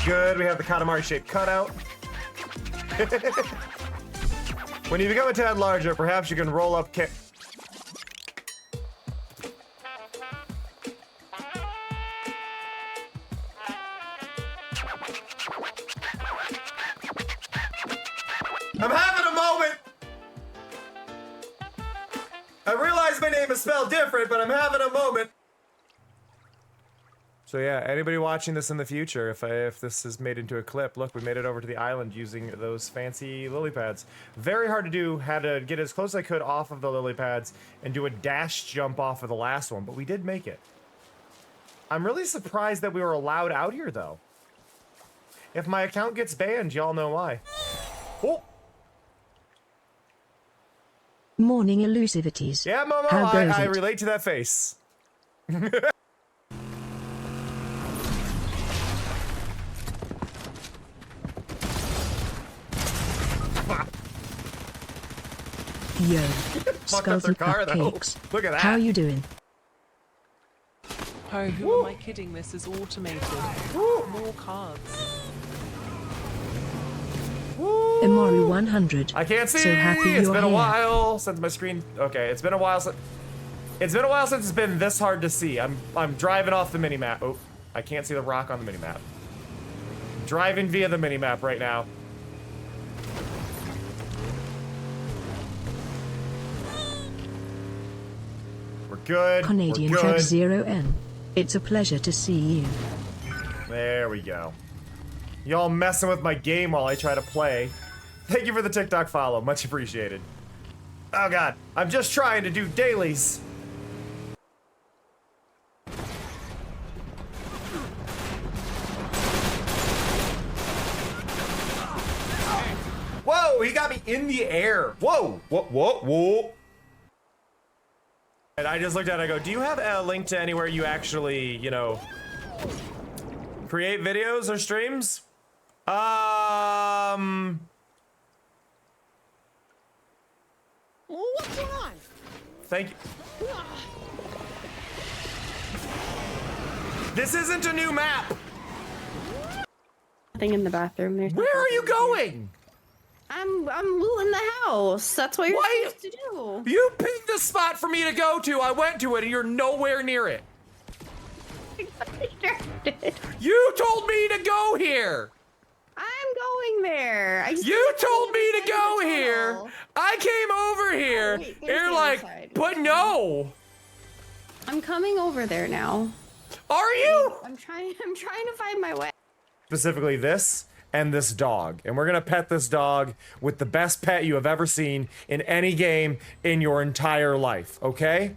good. We have the Katamari-shaped cutout. When you become a tad larger, perhaps you can roll up I'm having a moment! I realize my name is spelled different, but I'm having a moment. So yeah, anybody watching this in the future, if this is made into a clip, look, we made it over to the island using those fancy lily pads. Very hard to do, had to get as close as I could off of the lily pads and do a dash jump off of the last one, but we did make it. I'm really surprised that we were allowed out here, though. If my account gets banned, y'all know why. Oh! Morning elusivities. Yeah, Momo, I relate to that face. Yo, Fucked up skulls their and car, though. cupcakes. Look at that. How you doing? Oh, who am I kidding? This is automated. More cards. Emoru 100. I can't see. So happy It's you're been a here. while since my screen. Okay, it's been a while since. It's been a while since it's been this hard to see. I'm driving off the minimap. Oh, I can't see the rock on the minimap. Driving via the minimap right now. We're good. Canadian We're Trap good. 0N. It's a pleasure to see you. There we go. Y'all messing with my game while I try to play. Thank you for the TikTok follow. Much appreciated. Oh god. I'm just trying to do dailies. Whoa, he got me in the air. Whoa, whoa. And I just looked at it, I go, do you have a link to anywhere you actually, you know, create videos or streams? What's going on? Thank you. This isn't a new map. Nothing in the bathroom. There's Where are you going? I'm looting the house. That's what you're Why- supposed to do. You picked the spot for me to go to. I went to it and you're nowhere near it. You told me to go here. I'm going there. You told me to go here. I came over here. wait, You're the like, other side. but no. I'm coming over there now. Are you? I'm trying to find my way. Specifically this and this dog. And we're gonna pet this dog with the best pet you have ever seen in any game in your entire life, okay?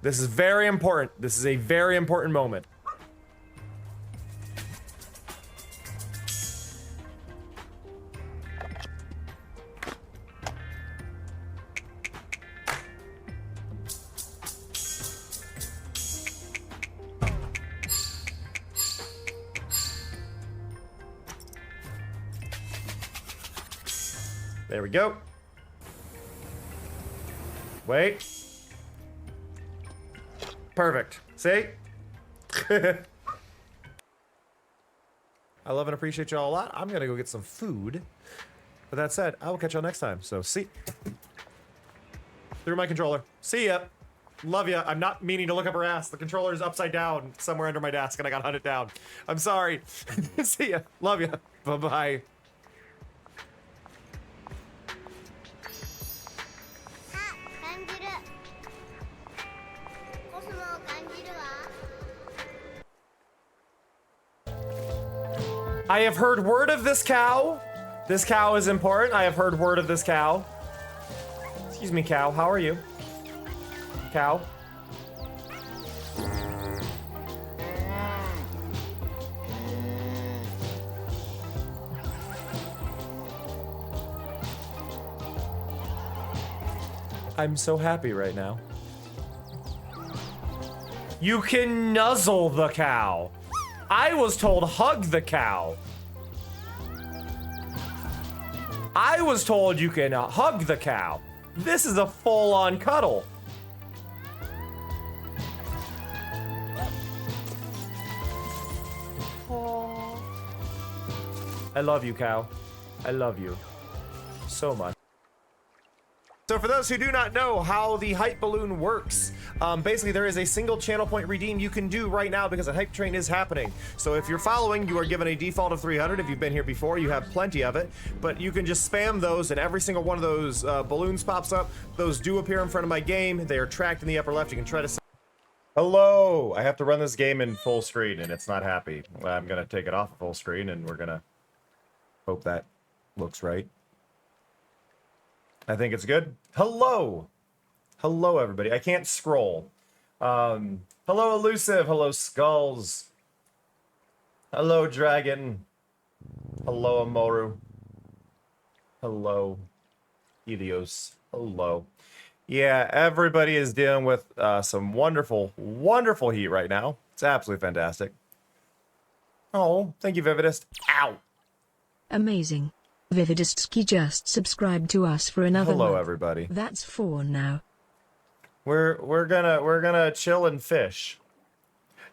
This is very important. This is a very important moment. There we go. Wait. Perfect. See? I love and appreciate y'all a lot. I'm gonna go get some food. With that said, I will catch y'all next time. So, see. Through my controller. See ya. Love ya. I'm not meaning to look up her ass. The controller is upside down somewhere under my desk and I got hunted down. I'm sorry. See ya. Love ya. Bye-bye. I have heard word of this cow. This cow is important. I have heard word of this cow. Excuse me, cow. How are you? Cow. I'm so happy right now. You can nuzzle the cow. I was told hug the cow. I was told you can hug the cow. This is a full-on cuddle. I love you, cow. I love you so much. So for those who do not know how the hype balloon works, basically there is a single channel point redeem you can do right now because a hype train is happening. So if you're following, you are given a default of 300. If you've been here before, you have plenty of it, but you can just spam those and every single one of those balloons pops up. Those do appear in front of my game. They are tracked in the upper left. You can try to... Hello! I have to run this game in full screen and it's not happy. I'm gonna take it off of full screen and we're gonna hope that looks right. I think it's good. Hello! Hello, everybody. I can't scroll. Hello, Elusive. Hello, Skulls. Hello, Dragon. Hello, Amoru. Hello, Helios. Hello. Yeah, everybody is dealing with some wonderful, wonderful heat right now. It's absolutely fantastic. Oh, thank you, Vividist. Ow! Amazing. Vividistsky just subscribed to us for another Hello, month. everybody. That's 4 now. We're gonna chill and fish.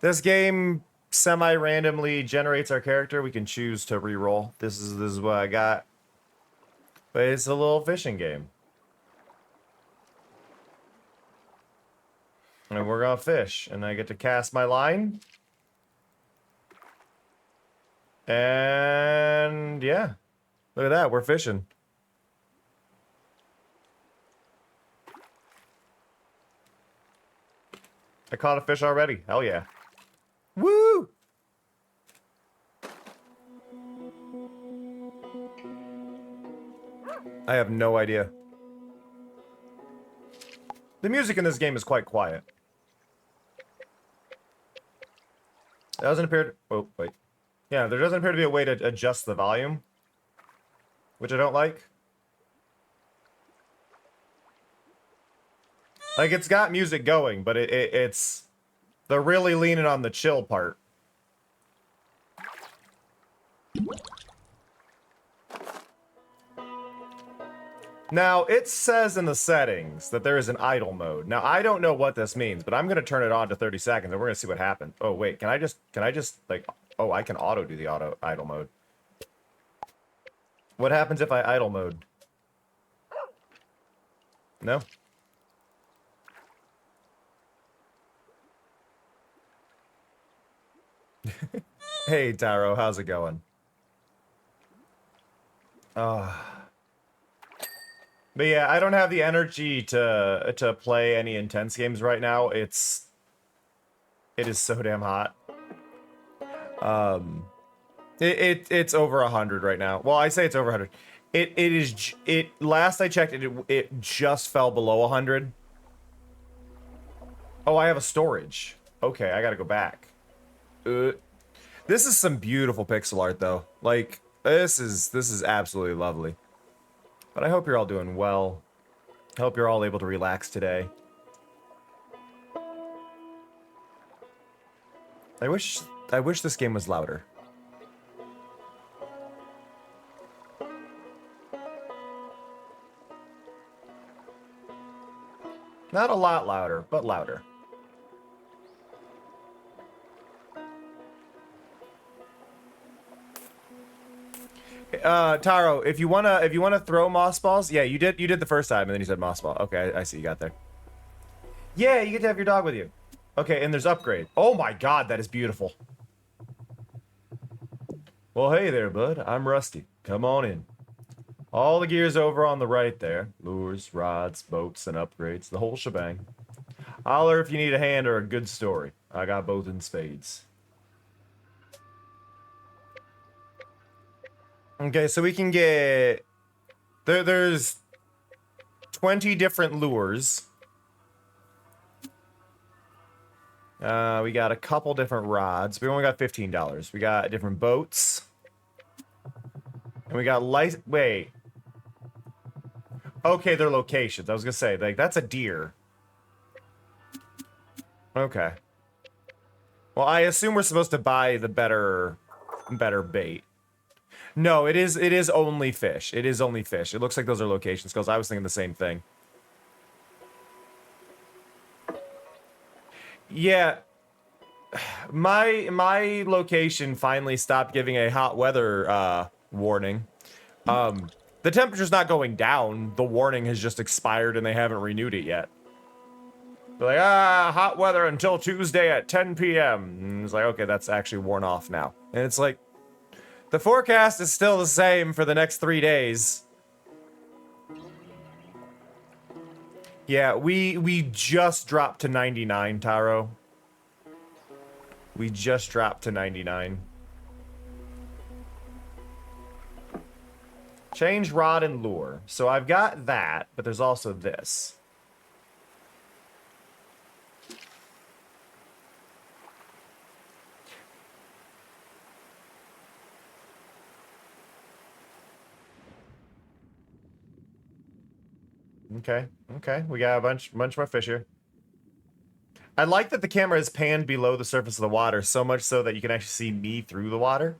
This game semi-randomly generates our character. We can choose to re-roll. This is what I got. But it's a little fishing game. And we're gonna fish. And I get to cast my line. And yeah. Look at that, we're fishing. I caught a fish already. Hell yeah. Woo! I have no idea. The music in this game is quite quiet. There doesn't appear to... Oh, wait. Yeah, there doesn't appear to be a way to adjust the volume. Which I don't like. Like, it's got music going, but it's... They're really leaning on the chill part. Now, it says in the settings that there is an idle mode. Now, I don't know what this means, but I'm going to turn it on to 30 seconds, and we're going to see what happens. Oh, wait, can I just, like... Oh, I can auto do the idle mode. What happens if I idle mode? No? Hey, Taro, how's it going? But yeah, I don't have the energy to play any intense games right now. It is so damn hot. It's over 100 right now. Well, I say it's over 100. Last I checked, it just fell below 100. Oh, I have a storage. Okay, I gotta go back. This is some beautiful pixel art, though. Like, this is absolutely lovely. But I hope you're all doing well. I hope you're all able to relax today. I wish this game was louder. Not a lot louder, but louder. Taro, if you wanna throw moss balls, yeah, you did the first time, and then you said moss ball. Okay, I see you got there. Yeah, you get to have your dog with you. Okay, and there's upgrade. Oh my god, that is beautiful. Well, hey there, bud. I'm Rusty. Come on in. All the gear's over on the right there. Lures, rods, boats, and upgrades. The whole shebang. Holler if you need a hand or a good story. I got both in spades. Okay, so we can get... There's 20 different lures. We got a couple different rods. We only got $15. We got different boats. And we got wait. Okay, they're locations. I was gonna say, like, that's a deer. Okay. Well, I assume we're supposed to buy the better bait. No, it is only fish. It is only fish. It looks like those are locations, because I was thinking the same thing. Yeah. My location finally stopped giving a hot weather warning. The temperature's not going down. The warning has just expired and they haven't renewed it yet. They're like, hot weather until Tuesday at 10 p.m. And it's like, okay, that's actually worn off now. And it's like, the forecast is still the same for the next 3 days. Yeah, we just dropped to 99, Taro. We just dropped to 99. Change rod and lure. So I've got that, but there's also this. Okay, okay. We got a bunch more fish here. I like that the camera is panned below the surface of the water, so much so that you can actually see me through the water.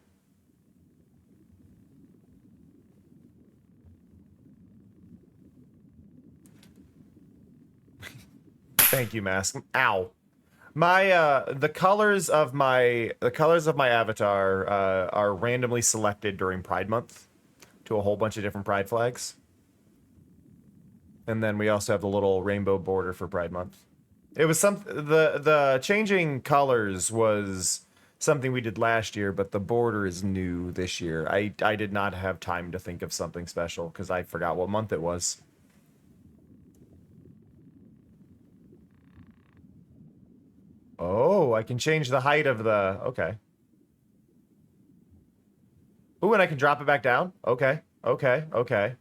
Thank you, Mask. Ow. My the colors of my avatar are randomly selected during Pride Month to a whole bunch of different Pride flags. And then we also have the little rainbow border for Pride Month. It was the changing colors was something we did last year, but the border is new this year. I did not have time to think of something special because I forgot what month it was. Oh, I can change the height of the... Okay. Ooh, and I can drop it back down? Okay, okay, okay.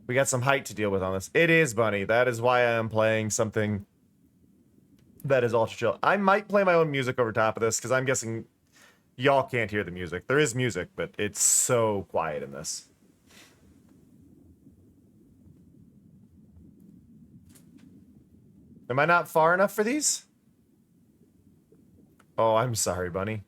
We got some height to deal with on this. It is, Bunny. That is why I am playing something that is ultra chill. I might play my own music over top of this, because I'm guessing y'all can't hear the music. There is music, but it's so quiet in this. Am I not far enough for these? Oh, I'm sorry, Bunny.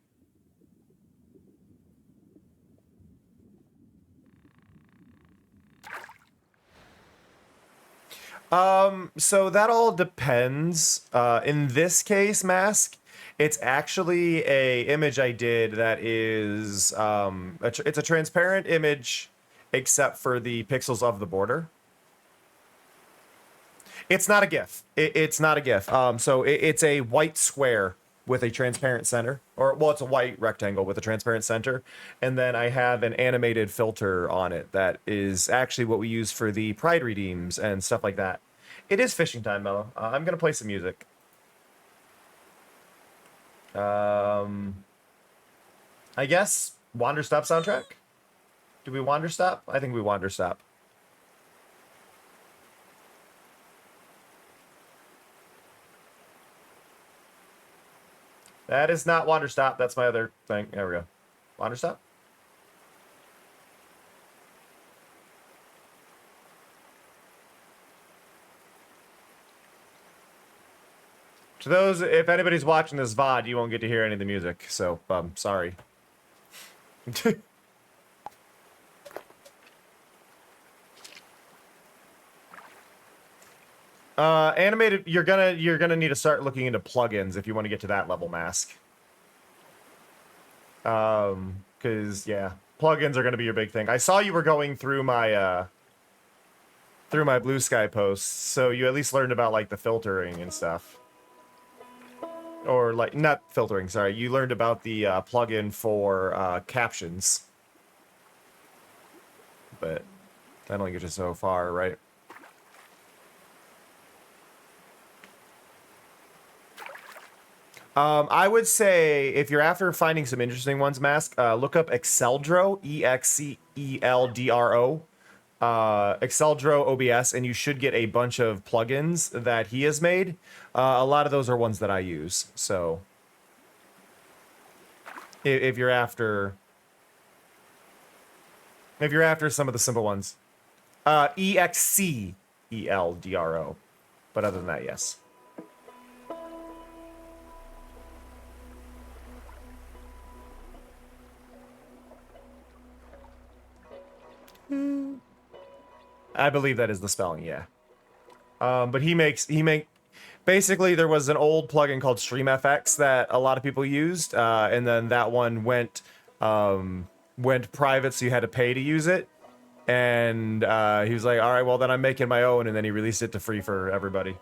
So that all depends. In this case, Mask, it's actually a image I did that is, it's a transparent image, except for the pixels of the border. It's not a GIF. It's not a GIF. It's a white square with a transparent center, or well, it's a white rectangle with a transparent center, and then I have an animated filter on it that is actually what we use for the Pride redeems and stuff like that. It is fishing time, Mello. I'm gonna play some music. I guess Wander Stop soundtrack. Do we Wander Stop? I think we Wander Stop. That is not Wander Stop. That's my other thing. There we go. Wander Stop. To those, if anybody's watching this VOD, you won't get to hear any of the music. So, sorry. Animated, you're gonna need to start looking into plugins if you want to get to that level, Mask. Cause yeah, plugins are gonna be your big thing. I saw you were going through my Blue Sky posts, so you at least learned about like the filtering and stuff. Or like, not filtering, sorry. You learned about the plugin for captions. But that only gets you so far, right? I would say if you're after finding some interesting ones, Mask, look up Exceldro, EXCELDRO, Exceldro OBS, and you should get a bunch of plugins that he has made. A lot of those are ones that I use. So if you're after some of the simple ones, EXCELDRO. But other than that, yes. I believe that is the spelling, yeah. But Basically, there was an old plugin called StreamFX that a lot of people used, and then that one went private, so you had to pay to use it. And he was like, all right, well, then I'm making my own, and then he released it to free for everybody.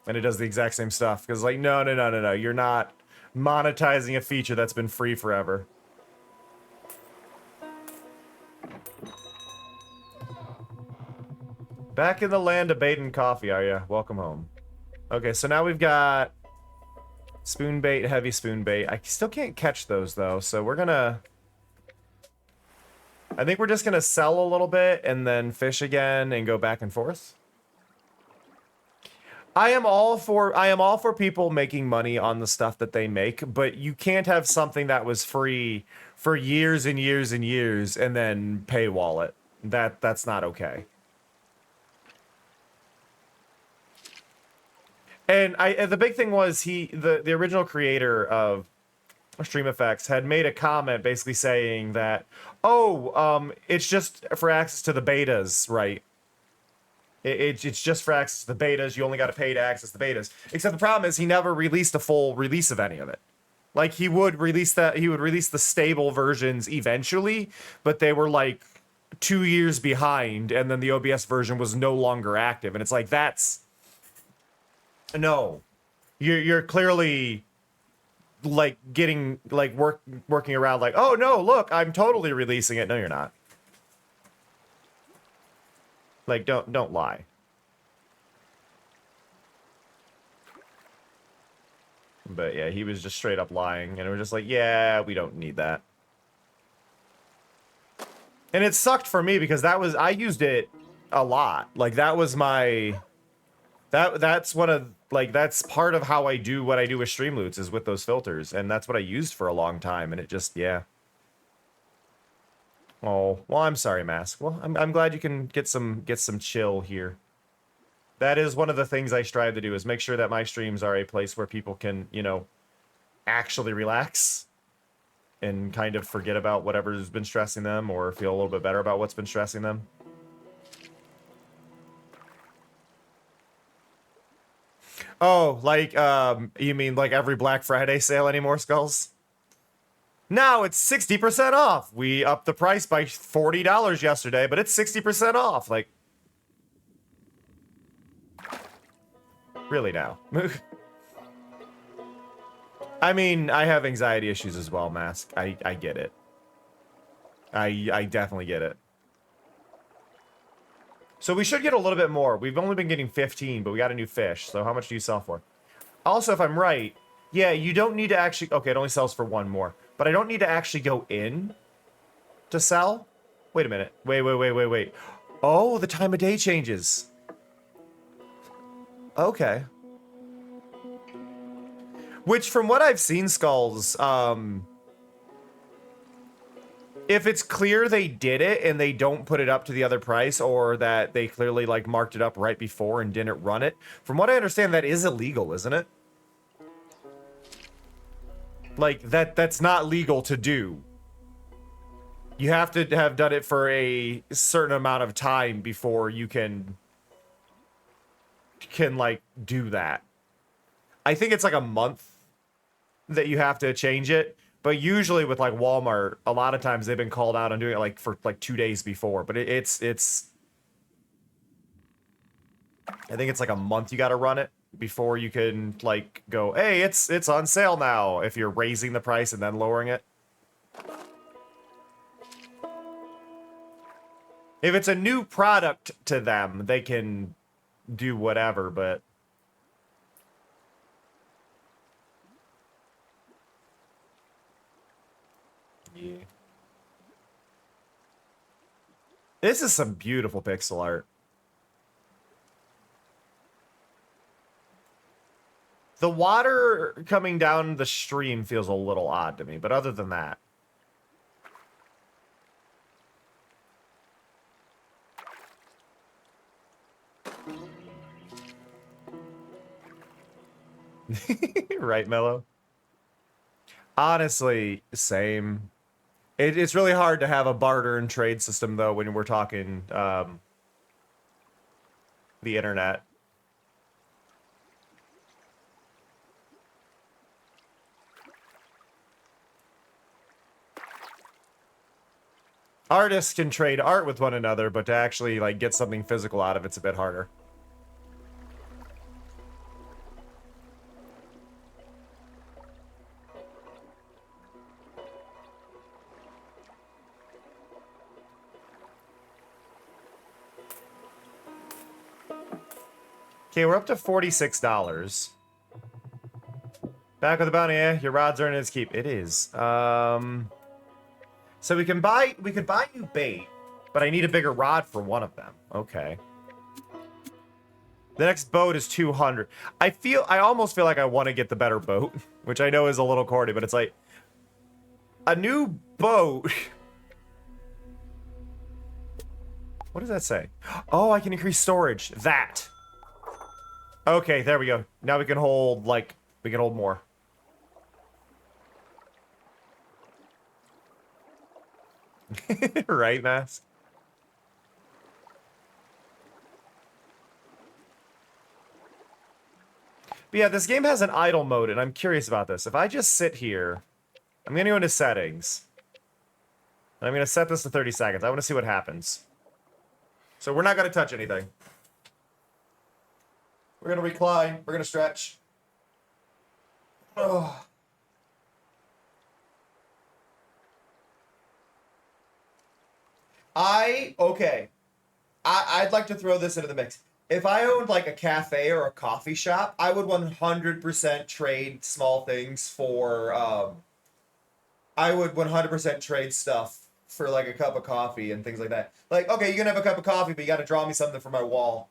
And it does the exact same stuff, because like, no, you're not monetizing a feature that's been free forever. Back in the land of bait and coffee, are ya? Welcome home. Okay, so now we've got spoon bait, heavy spoon bait. I still can't catch those though, so we're gonna... I think we're just gonna sell a little bit and then fish again and go back and forth. I am all for people making money on the stuff that they make, but you can't have something that was free for years and years and years and then paywall it. That's not okay. And the big thing was the original creator of StreamFX had made a comment basically saying that, it's just for access to the betas, right? It's just for access to the betas. You only got to pay to access the betas. Except the problem is he never released a full release of any of it. Like he would release the stable versions eventually, but they were like 2 years behind, and then the OBS version was no longer active. And it's like, no, you're clearly like getting like working around like, oh no, look, I'm totally releasing it. No, you're not. Like, don't lie. But yeah, he was just straight up lying, and we're just like, yeah, we don't need that. And it sucked for me because I used it a lot. Like that was my that's one of that's part of how I do what I do with Streamloots is with those filters, and that's what I used for a long time, and it just, yeah. Oh, well, I'm sorry, Mask. Well, I'm glad you can get some chill here. That is one of the things I strive to do, is make sure that my streams are a place where people can, you know, actually relax and kind of forget about whatever's been stressing them or feel a little bit better about what's been stressing them. Oh, like, you mean like every Black Friday sale anymore, Skulls? Now it's 60% off. We upped the price by $40 yesterday, but it's 60% off. Like, really now? I mean, I have anxiety issues as well, Mask. I get it. I definitely get it. So we should get a little bit more. We've only been getting 15, but we got a new fish. So how much do you sell for? Also, if I'm right, yeah, you don't need to actually... Okay, it only sells for one more. But I don't need to actually go in to sell? Wait a minute. Wait. Oh, the time of day changes. Okay. Which, from what I've seen, Skulls, if it's clear they did it and they don't put it up to the other price, or that they clearly, like, marked it up right before and didn't run it, from what I understand, that is illegal, isn't it? Like, that's not legal to do. You have to have done it for a certain amount of time before you can like, do that. I think it's like a month that you have to change it. But usually with, like, Walmart, a lot of times they've been called out on doing it, like, for, like, 2 days before. But it's... I think it's like a month you gotta run it before you can, like, go, hey, it's on sale now, if you're raising the price and then lowering it. If it's a new product to them, they can do whatever, but... Yeah. This is some beautiful pixel art. The water coming down the stream feels a little odd to me, but other than that. Right, Mello? Honestly, same. It's really hard to have a barter and trade system, though, when we're talking the internet. Artists can trade art with one another, but to actually like get something physical out of it's a bit harder. Okay, we're up to $46. Back with the bounty, eh? Your rod's earning its keep. It is. So we could buy you bait, but I need a bigger rod for one of them. Okay. The next boat is 200. I almost feel like I want to get the better boat, which I know is a little corny, but it's like a new boat. What does that say? Oh, I can increase storage. That. Okay, there we go. Now we can hold more. Right, Mask? But yeah, this game has an idle mode, and I'm curious about this. If I just sit here, I'm going to go into settings. And I'm going to set this to 30 seconds. I want to see what happens. So we're not going to touch anything. We're going to recline. We're going to stretch. Oh. I'd like to throw this into the mix. If I owned like a cafe or a coffee shop, I would 100% trade small things for, I would 100% trade stuff for like a cup of coffee and things like that. Like, okay, you can have a cup of coffee, but you got to draw me something for my wall.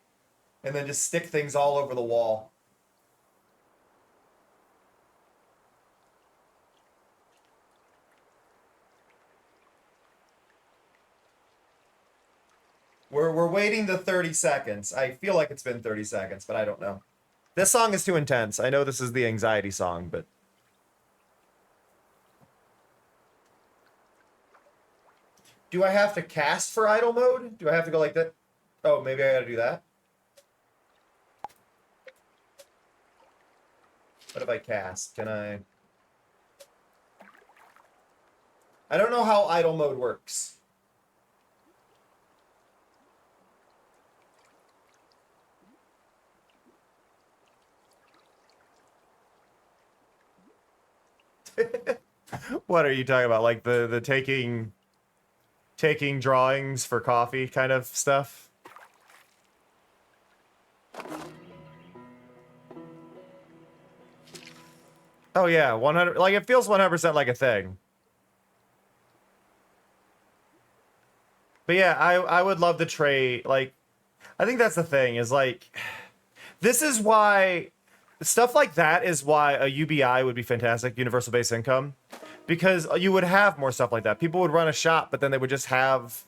And then just stick things all over the wall. We're waiting the 30 seconds. I feel like it's been 30 seconds, but I don't know. This song is too intense. I know this is the anxiety song, but... Do I have to cast for idle mode? Do I have to go like that? Oh, maybe I gotta do that. What if I cast? Can I... I don't know how idle mode works. What are you talking about? Like the taking drawings for coffee kind of stuff? Oh yeah, 100, like it feels 100% like a thing. But yeah, I would love to trade, like, I think that's the thing, is like, this is why, stuff like that is why a UBI would be fantastic, universal basic income, because you would have more stuff like that. People would run a shop, but then they would just have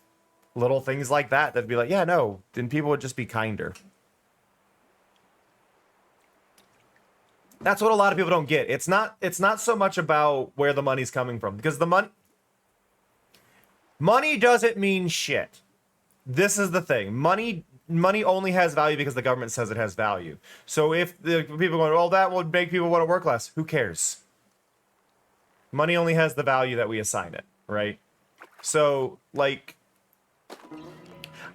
little things like that that'd be like, yeah, no, then people would just be kinder. That's what a lot of people don't get. It's not so much about where the money's coming from, because the money doesn't mean shit. This is the thing. Money only has value because the government says it has value. So if the people going, well, that would make people want to work less. Who cares? Money only has the value that we assign it, right? So, like,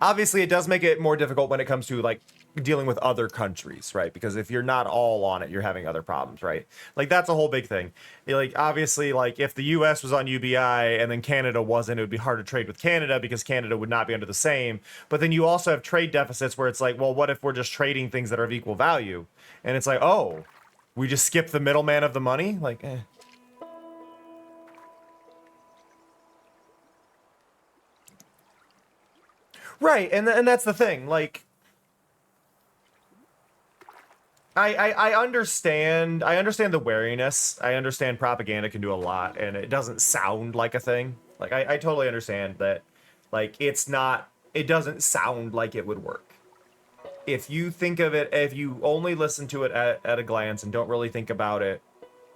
obviously it does make it more difficult when it comes to, like, dealing with other countries, right? Because if you're not all on it, you're having other problems, right? Like, that's a whole big thing. Like, obviously, like, if the US was on UBI and then Canada wasn't, it would be hard to trade with Canada because Canada would not be under the same. But then you also have trade deficits where it's like, well, what if we're just trading things that are of equal value? And it's like, oh, we just skip the middleman of the money? Like, eh. Right, and that's the thing, like, I understand the wariness. I understand propaganda can do a lot, and it doesn't sound like a thing. Like, I totally understand that, like, it doesn't sound like it would work. If you think of it, if you only listen to it at a glance and don't really think about it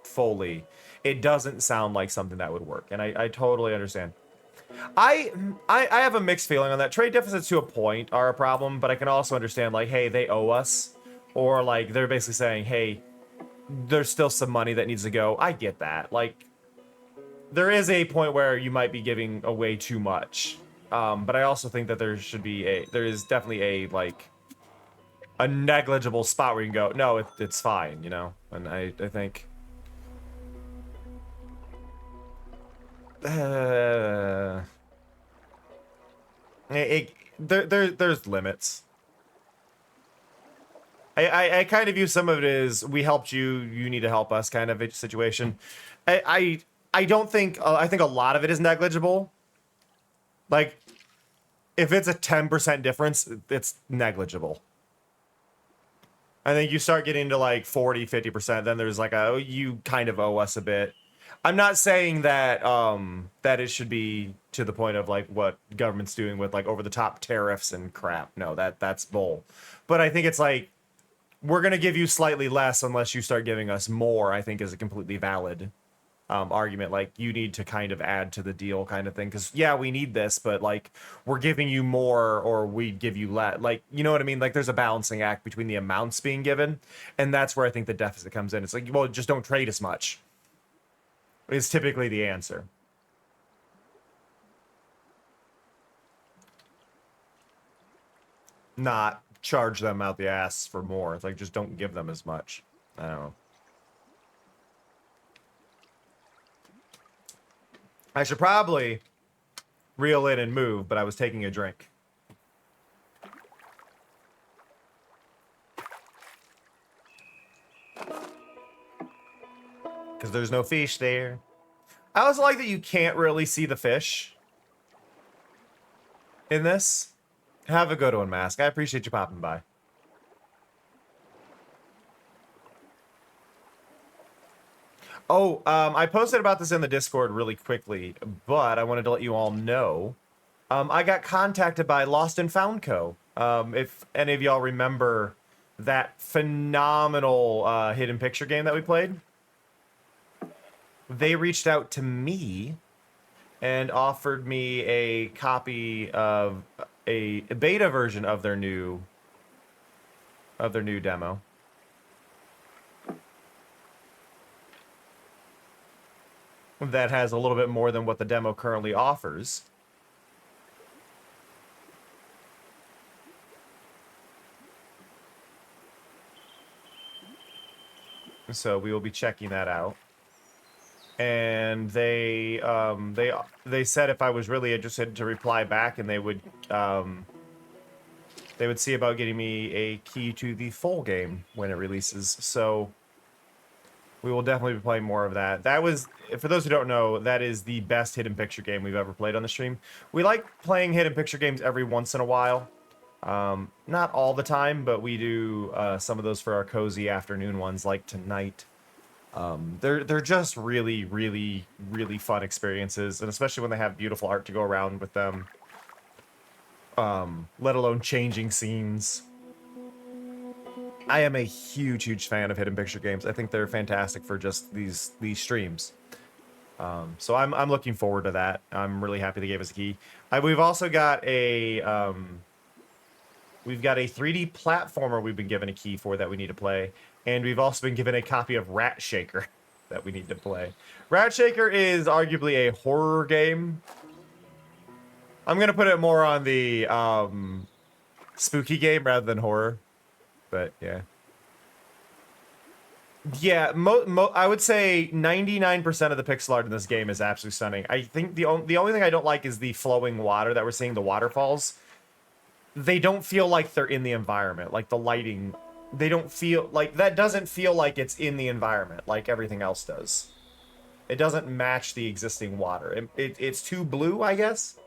fully, it doesn't sound like something that would work, and I totally understand. I have a mixed feeling on that. Trade deficits to a point are a problem, but I can also understand, like, hey, they owe us. Or, like, they're basically saying, hey, there's still some money that needs to go. I get that. Like, there is a point where you might be giving away too much. But I also think that there is definitely a negligible spot where you can go, no, it's fine, you know? And I think... there's limits. I kind of view some of it as we helped you, you need to help us kind of a situation. I don't think, I think a lot of it is negligible. Like, if it's a 10% difference, it's negligible. I think you start getting to like 40, 50%, then there's like a, you kind of owe us a bit. I'm not saying that that it should be to the point of like what government's doing with like over the top tariffs and crap. No, that's bull. But I think it's like we're gonna give you slightly less unless you start giving us more. I think is a completely valid argument. Like you need to kind of add to the deal, kind of thing. Because yeah, we need this, but like we're giving you more, or we give you less. Like you know what I mean? Like there's a balancing act between the amounts being given, and that's where I think the deficit comes in. It's like, well, just don't trade as much. Is typically the answer. Not charge them out the ass for more. It's like, just don't give them as much. I don't know. I should probably reel in and move, but I was taking a drink. Because there's no fish there. I also like that you can't really see the fish in this. Have a good one, Mask. I appreciate you popping by. Oh, I posted about this in the Discord really quickly, but I wanted to let you all know. I got contacted by Lost and Found Co. If any of y'all remember that phenomenal hidden picture game that we played. They reached out to me and offered me a copy of a beta version of their new demo. That has a little bit more than what the demo currently offers. So we will be checking that out. And they said if I was really interested to reply back, and they would see about getting me a key to the full game when it releases. So we will definitely be playing more of that. That was, for those who don't know, that is the best hidden picture game we've ever played on the stream. We like playing hidden picture games every once in a while. Not all the time, but we do some of those for our cozy afternoon ones, like tonight. They're just really, really, really fun experiences, and especially when they have beautiful art to go around with them. Let alone changing scenes. I am a huge, huge fan of hidden picture games. I think they're fantastic for just these streams. So I'm looking forward to that. I'm really happy they gave us a key. We've also got a 3D platformer we've been given a key for that we need to play. And we've also been given a copy of Rat Shaker that we need to play. Rat Shaker is arguably a horror game. I'm going to put it more on the spooky game rather than horror. But, yeah. Yeah, I would say 99% of the pixel art in this game is absolutely stunning. I think the only thing I don't like is the flowing water that we're seeing, the waterfalls. They don't feel like they're in the environment. Like, the lighting... They don't feel like that doesn't feel like it's in the environment like everything else does. It doesn't match the existing water. It's too blue, I guess.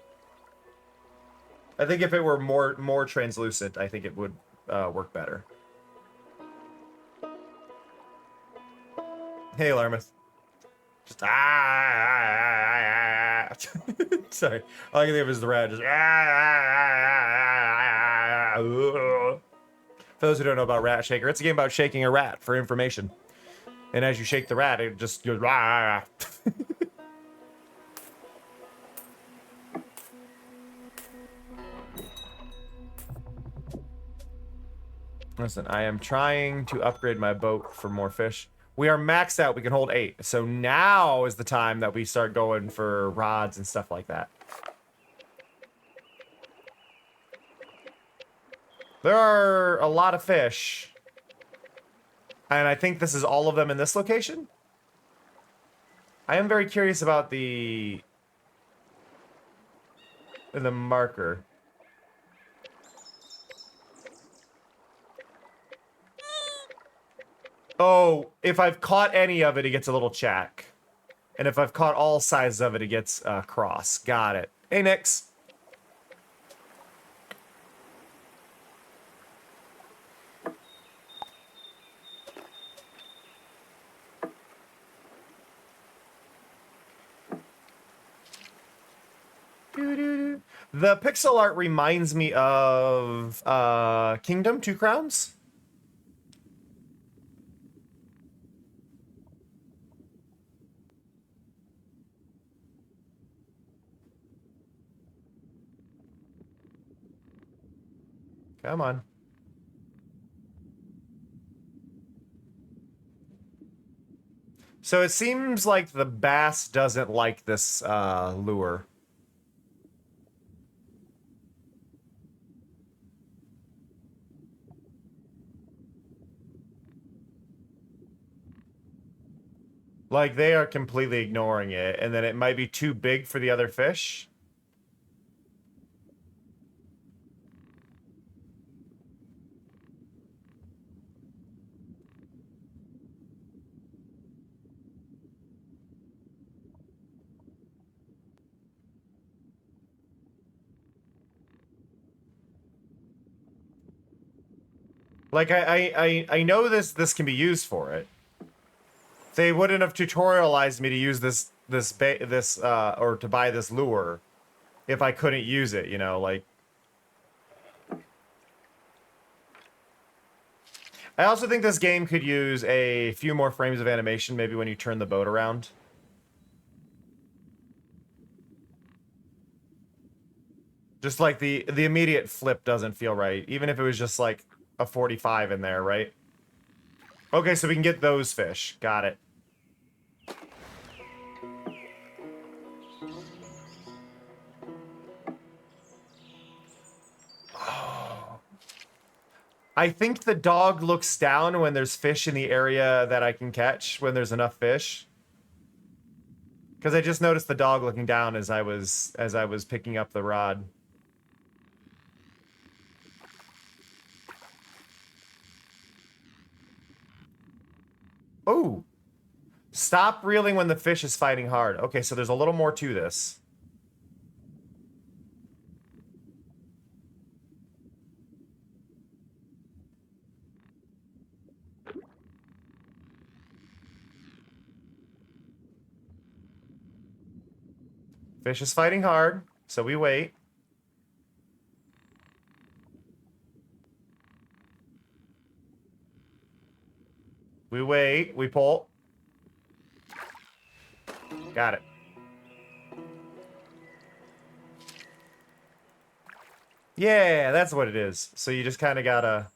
I think if it were more translucent, I think it would work better. Hey, Larmouth. Just sorry. All I can think of is the rat. Just For those who don't know about Rat Shaker, it's a game about shaking a rat for information. And as you shake the rat, it just goes rah. Listen, I am trying to upgrade my boat for more fish. We are maxed out. We can hold 8. So now is the time that we start going for rods and stuff like that. There are a lot of fish. And I think this is all of them in this location. I am very curious about the marker. Oh, if I've caught any of it, it gets a little check. And if I've caught all sizes of it, it gets cross. Got it. Hey, Nix. The pixel art reminds me of Kingdom, Two Crowns. Come on. So it seems like the bass doesn't like this lure. Like, they are completely ignoring it, and then it might be too big for the other fish. Like, I know this can be used for it. They wouldn't have tutorialized me to use this or to buy this lure if I couldn't use it, you know, like. I also think this game could use a few more frames of animation, maybe when you turn the boat around. Just like the immediate flip doesn't feel right, even if it was just like a 45 in there, right? Okay, so we can get those fish. Got it. I think the dog looks down when there's fish in the area that I can catch, when there's enough fish. Because I just noticed the dog looking down as I was picking up the rod. Oh! Stop reeling when the fish is fighting hard. Okay, so there's a little more to this. Fish is fighting hard, so we wait. We wait, we pull. Got it. Yeah, that's what it is. So you just kind of gotta...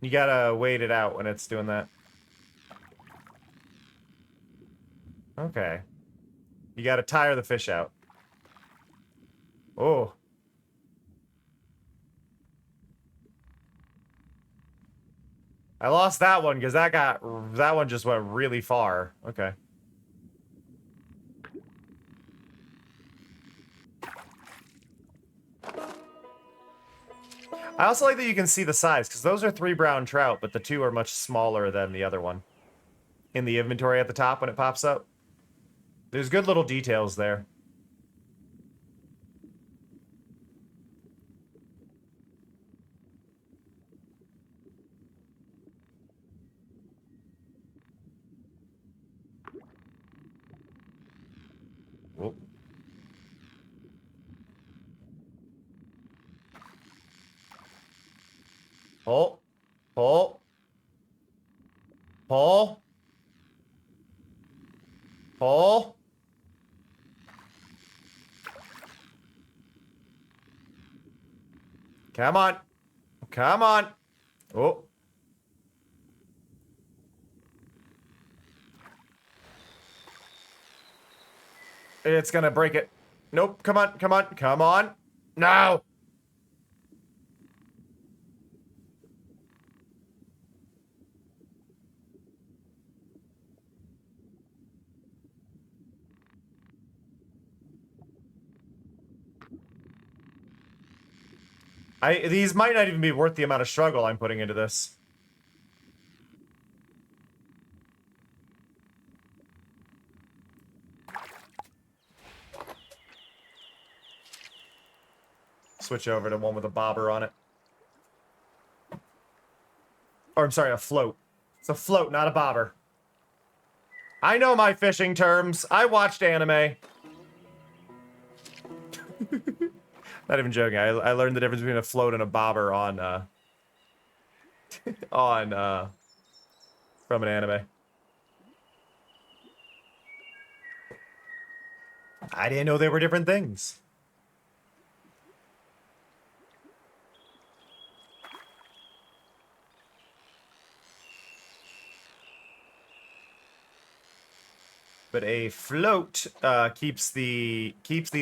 You gotta wait it out when it's doing that. Okay. You gotta tire the fish out. Oh. I lost that one because that one just went really far. Okay. I also like that you can see the size, because those are 3 brown trout, but the 2 are much smaller than the other one. In the inventory at the top when it pops up. There's good little details there. Whoop. Pull. Pull. Pull. Pull. Come on. Come on. Oh. It's gonna break it. Nope. Come on. Come on. Come on. No. These might not even be worth the amount of struggle I'm putting into this. Switch over to one with a bobber on it. Or I'm sorry, a float. It's a float, not a bobber. I know my fishing terms. I watched anime. Not even joking. I learned the difference between a float and a bobber on from an anime. I didn't know they were different things. But a float keeps the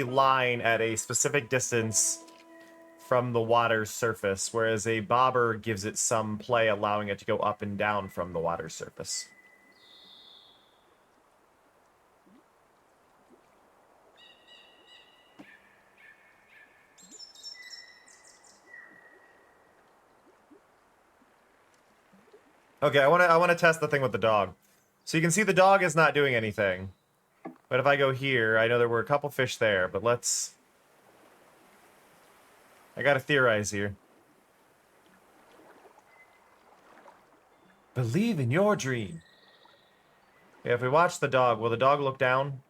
line at a specific distance from the water's surface, whereas a bobber gives it some play, allowing it to go up and down from the water's surface. Okay, I want to test the thing with the dog. So you can see the dog is not doing anything. But if I go here, I know there were a couple fish there, but let's... I gotta theorize here. Believe in your dream. Yeah, if we watch the dog, will the dog look down?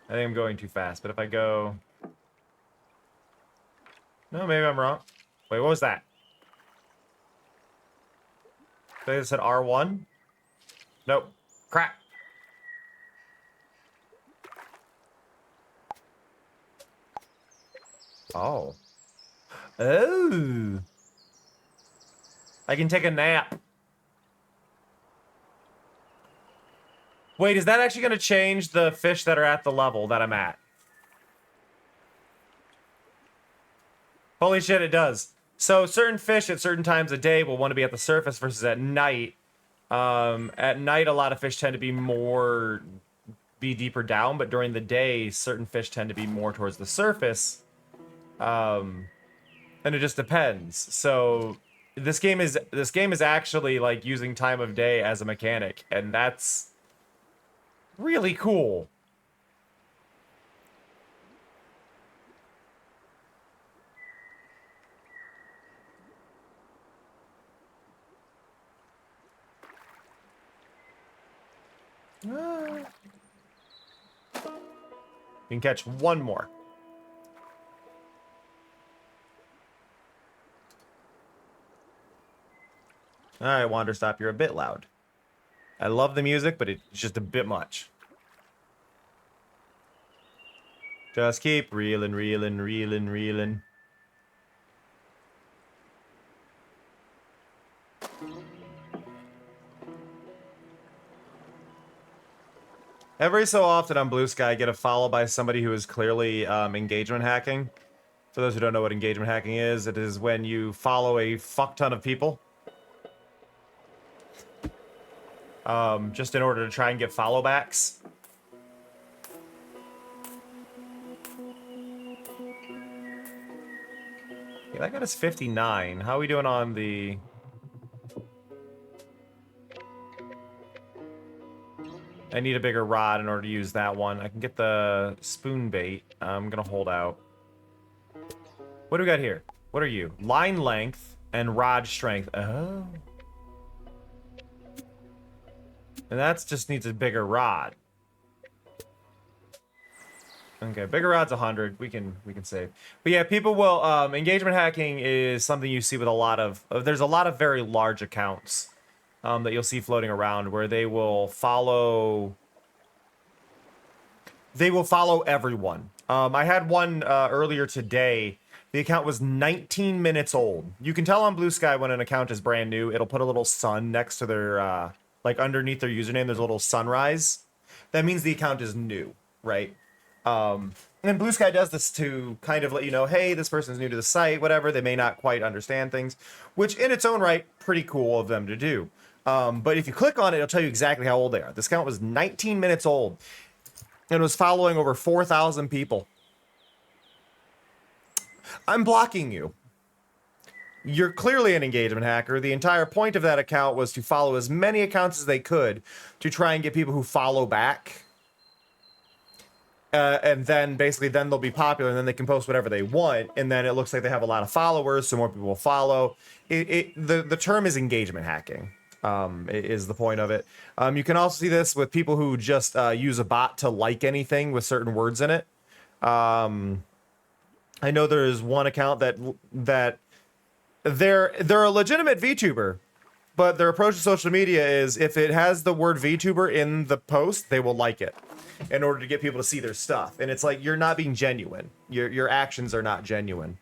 I think I'm going too fast, but if I go... No, maybe I'm wrong. Wait, what was that? I think it said R1? Nope. Crap. Oh. Oh. I can take a nap. Wait, is that actually going to change the fish that are at the level that I'm at? Holy shit, it does. So certain fish at certain times of day will want to be at the surface versus at night. At night, a lot of fish tend to be deeper down, but during the day, certain fish tend to be more towards the surface. And it just depends. So this game is actually like using time of day as a mechanic, and that's really cool. You can catch one more. All right, Wanderstop, you're a bit loud. I love the music, but it's just a bit much. Just keep reeling, reeling, reeling, reeling. Every so often on Blue Sky, I get a follow by somebody who is clearly engagement hacking. For those who don't know what engagement hacking is, it is when you follow a fuck ton of people. Just in order to try and get follow backs. Yeah, that got us 59. How are we doing on the... I need a bigger rod in order to use that one. I can get the spoon bait. I'm gonna hold out. What do we got here? What are you? Line length and rod strength. Oh. And that just needs a bigger rod. Okay, bigger rod's 100. We can save. But yeah, people will engagement hacking is something you see with a lot of there's a lot of very large accounts that you'll see floating around where they will follow everyone. I had one earlier today. The account was 19 minutes old. You can tell on Blue Sky when an account is brand new. It'll put a little sun next to their like underneath their username, there's a little sunrise. That means the account is new, right? And Blue Sky does this to kind of let you know, hey, this person's new to the site, whatever. They may not quite understand things, which in its own right, pretty cool of them to do. But if you click on it, it'll tell you exactly how old they are. This account was 19 minutes old and was following over 4,000 people. I'm blocking you. You're clearly an engagement hacker. The entire point of that account was to follow as many accounts as they could to try and get people who follow back. And then basically then they'll be popular and then they can post whatever they want. And then it looks like they have a lot of followers, so more people will follow. The term is engagement hacking, is the point of it. You can also see this with people who just use a bot to like anything with certain words in it. I know there is one account that they're a legitimate VTuber, but their approach to social media is if it has the word VTuber in the post, they will like it in order to get people to see their stuff. And it's like, you're not being genuine. Your actions are not genuine.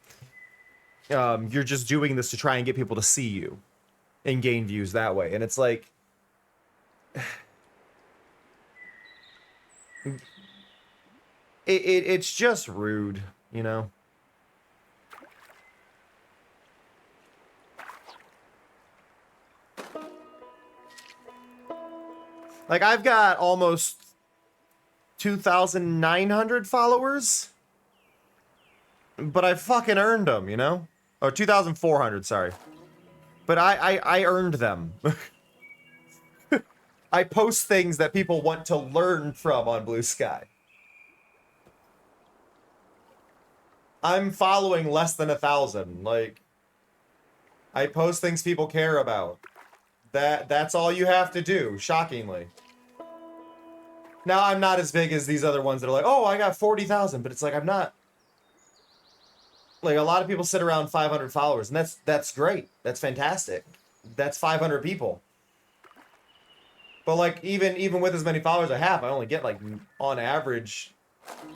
You're just doing this to try and get people to see you and gain views that way. And it's like, it's just rude, you know? Like, I've got almost 2,900 followers, but I fucking earned them, you know? Or 2,400, sorry. But I earned them. I post things that people want to learn from on Blue Sky. I'm following less than 1,000. Like, I post things people care about. That's all you have to do, shockingly. Now, I'm not as big as these other ones that are like, oh, I got 40,000, but it's like, I'm not. Like, a lot of people sit around 500 followers, and that's great. That's fantastic. That's 500 people. But, like, even with as many followers I have, I only get, like, on average,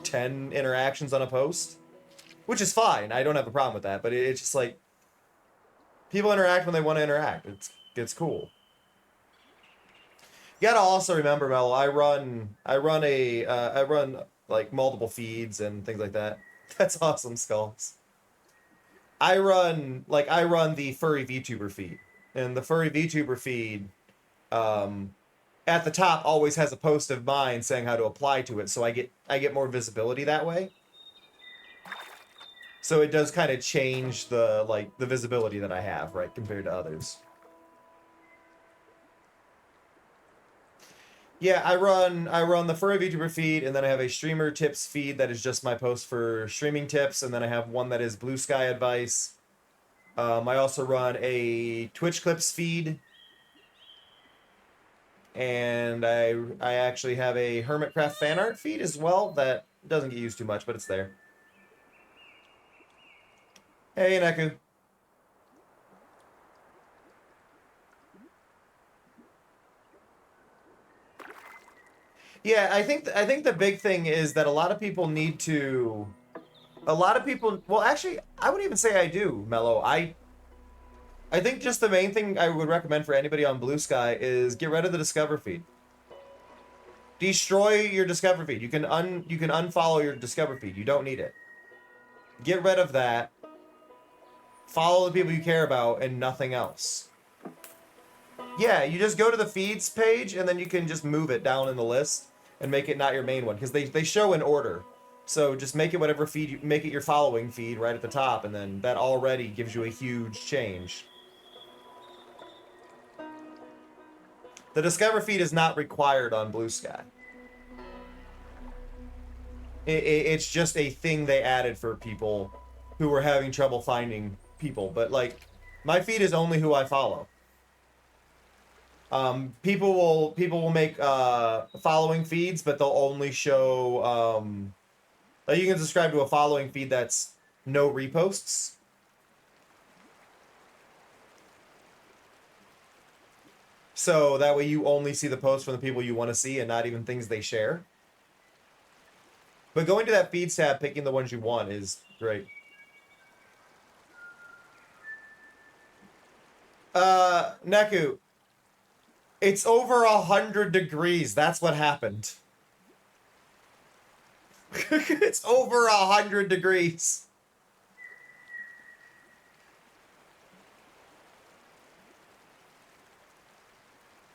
10 interactions on a post. Which is fine. I don't have a problem with that, but it's just like, people interact when they want to interact. It's cool. You gotta also remember, Mello, I run like multiple feeds and things like that. That's awesome, Skulls. I run the furry VTuber feed, and the furry VTuber feed, at the top always has a post of mine saying how to apply to it, so I get more visibility that way. So it does kind of change the visibility that I have, right, compared to others. Yeah, I run the furry VTuber feed, and then I have a streamer tips feed that is just my post for streaming tips, and then I have one that is Blue Sky advice. I also run a Twitch clips feed, and I actually have a Hermitcraft fan art feed as well that doesn't get used too much, but it's there. Hey, Neku. Yeah, I think the big thing is that a lot of people need to. Well, actually, I wouldn't even say I do, Mello. I think just the main thing I would recommend for anybody on Blue Sky is get rid of the Discover feed. Destroy your Discover feed. You can unfollow your Discover feed. You don't need it. Get rid of that. Follow the people you care about and nothing else. Yeah, you just go to the feeds page and then you can just move it down in the list and make it not your main one, because they show in order. So just make it whatever feed make it your following feed right at the top, and then that already gives you a huge change. The Discover feed is not required on Blue Sky. It's just a thing they added for people who were having trouble finding people. But like, my feed is only who I follow. People will make following feeds, but they'll only show like, you can subscribe to a following feed that's no reposts. So that way you only see the posts from the people you want to see and not even things they share. But going to that feeds tab, picking the ones you want is great. Neku, It's over 100 degrees. That's what happened. It's over 100 degrees.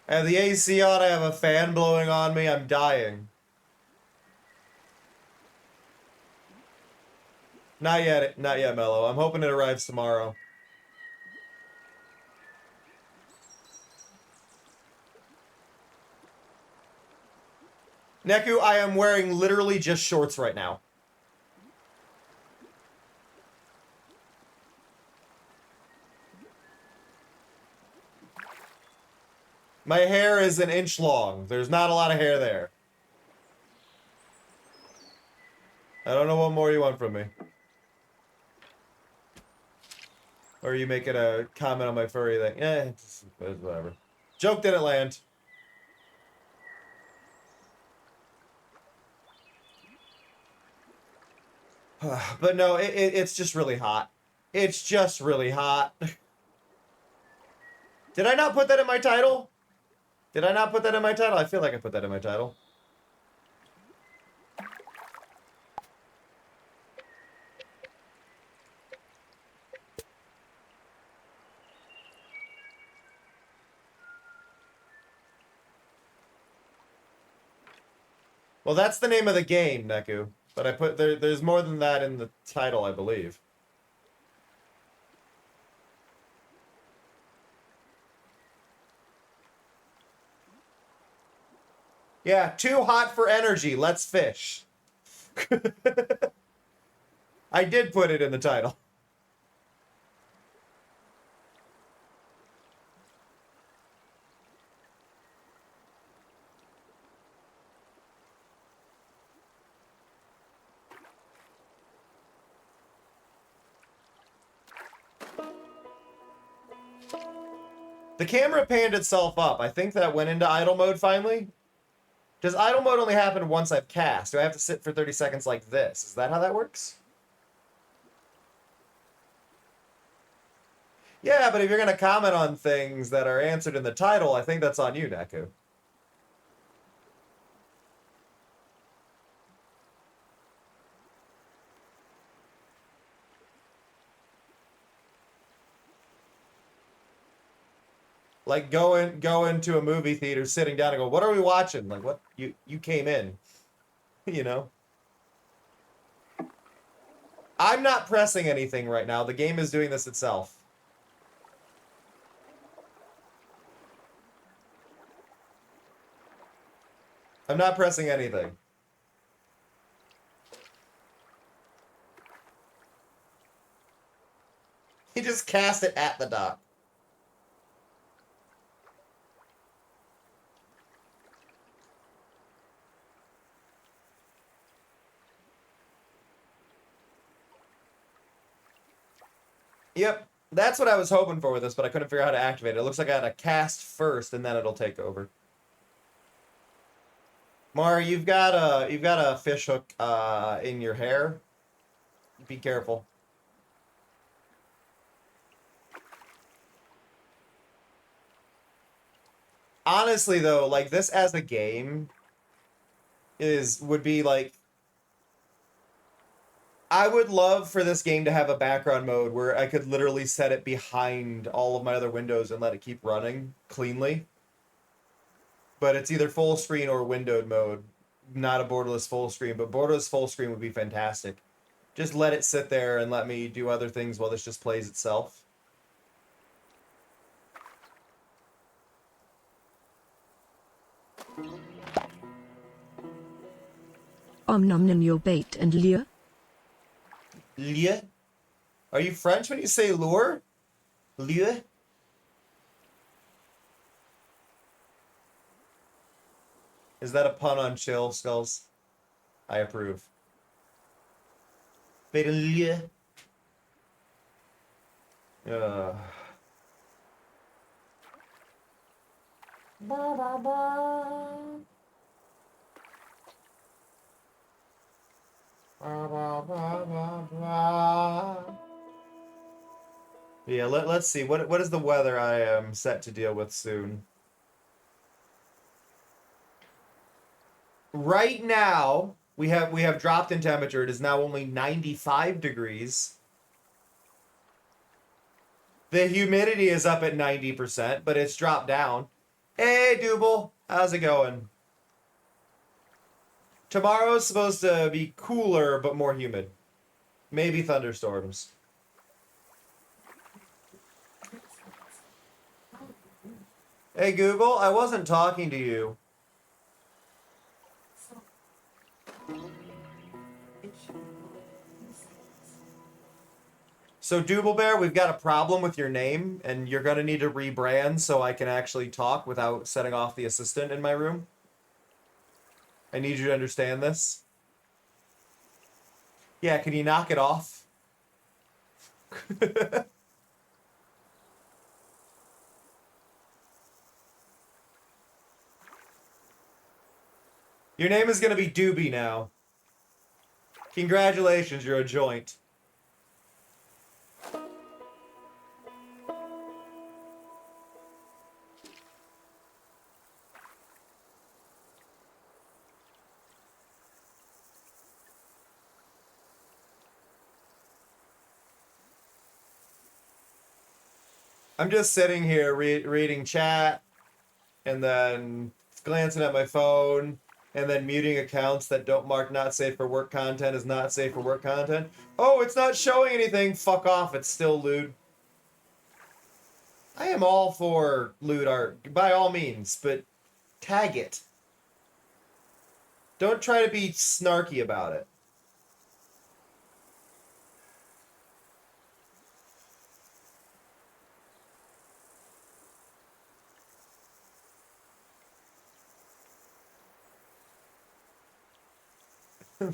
I have the AC on. I have a fan blowing on me. I'm dying. Not yet, Mello. I'm hoping it arrives tomorrow. Neku, I am wearing literally just shorts right now. My hair is an inch long. There's not a lot of hair there. I don't know what more you want from me. Or are you making a comment on my furry thing? It's whatever. Joke didn't land. But no, it's just really hot. It's just really hot. Did I not put that in my title? Did I not put that in my title? I feel like I put that in my title. Well, that's the name of the game, Neku. But I put there's more than that in the title, I believe. Yeah, too hot for energy. Let's fish. I did put it in the title. The camera panned itself up. I think that went into idle mode finally. Does idle mode only happen once I've cast? Do I have to sit for 30 seconds like this? Is that how that works? Yeah, but if you're going to comment on things that are answered in the title, I think that's on you, Neku. Like go into a movie theater, sitting down and go, what are we watching? Like, what? You came in, you know? I'm not pressing anything right now. The game is doing this itself. I'm not pressing anything. He just cast it at the dock. Yep, that's what I was hoping for with this, but I couldn't figure out how to activate it. It looks like I had to cast first, and then it'll take over. Mari, you've got a fish hook in your hair. Be careful. Honestly, though, like this as a game would be like. I would love for this game to have a background mode where I could literally set it behind all of my other windows and let it keep running cleanly. But it's either full screen or windowed mode, not a borderless full screen. But borderless full screen would be fantastic. Just let it sit there and let me do other things while this just plays itself. Om nom nom your bait and lure. Lure? Are you French when you say lure? Lure? Is that a pun on chill, Skulls? I approve. Bait and lure? Ba, ba, ba. Ba, ba, ba, ba, ba. Yeah, let's see. What is the weather I am set to deal with soon? right now we have dropped in temperature. It is now only 95 degrees. The humidity is up at 90%, but it's dropped down. Hey, Double, how's it going? Tomorrow's supposed to be cooler but more humid. Maybe thunderstorms. Hey, Google, I wasn't talking to you. So, Double Bear, we've got a problem with your name, and you're going to need to rebrand so I can actually talk without setting off the assistant in my room. I need you to understand this. Yeah, can you knock it off? Your name is going to be Doobie now. Congratulations, you're a joint. I'm just sitting here reading chat and then glancing at my phone and then muting accounts that don't mark not safe for work content as not safe for work content. Oh, it's not showing anything. Fuck off. It's still lewd. I am all for lewd art, by all means, but tag it. Don't try to be snarky about it.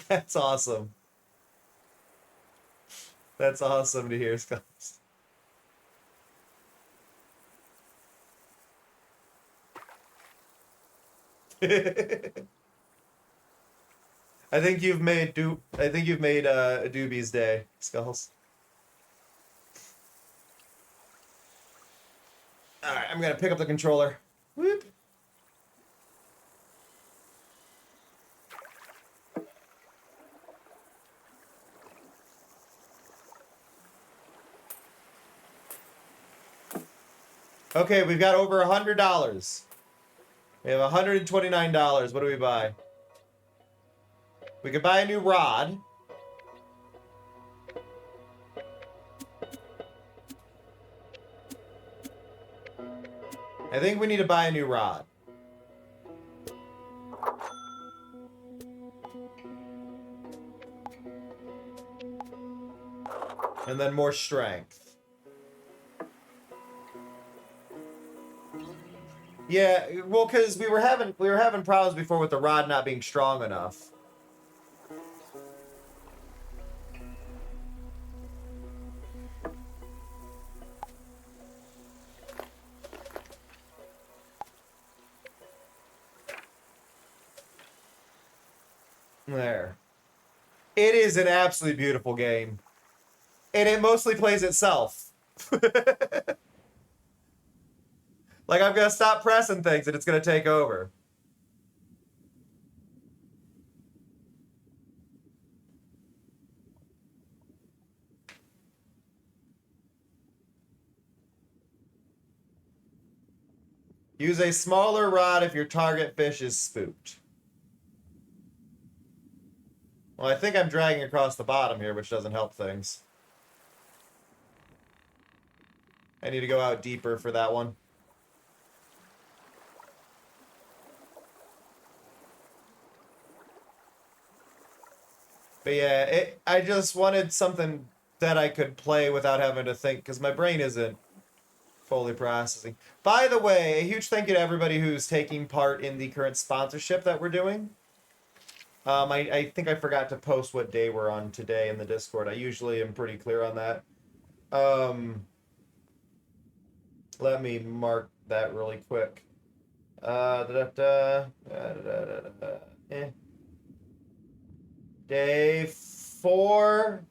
That's awesome. That's awesome to hear, Skulls. I think you've made a Doobie's day, Skulls. All right, I'm gonna pick up the controller. Whoop. Okay, we've got over $100. We have $129. What do we buy? We could buy a new rod. I think we need to buy a new rod. And then more strength. Yeah, well, because we were having problems before with the rod not being strong enough. There. It is an absolutely beautiful game. And it mostly plays itself. Like, I'm going to stop pressing things and it's going to take over. Use a smaller rod if your target fish is spooked. Well, I think I'm dragging across the bottom here, which doesn't help things. I need to go out deeper for that one. But yeah, I just wanted something that I could play without having to think, because my brain isn't fully processing. By the way, a huge thank you to everybody who's taking part in the current sponsorship that we're doing. I think I forgot to post what day we're on today in the Discord. I usually am pretty clear on that. Let me mark that really quick. Day 4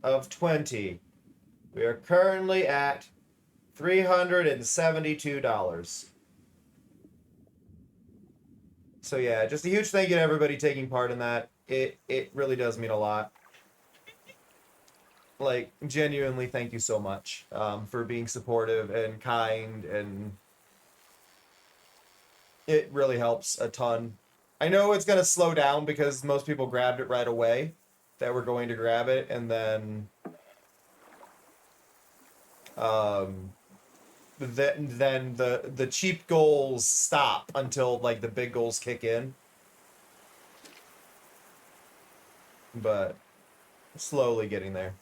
of 20. We are currently at $372. So yeah, just a huge thank you to everybody taking part in that. It really does mean a lot. Like, genuinely, thank you so much for being supportive and kind, and it really helps a ton. I know it's going to slow down because most people grabbed it right away that were going to grab it, and then then the cheap goals stop until like the big goals kick in. But slowly getting there.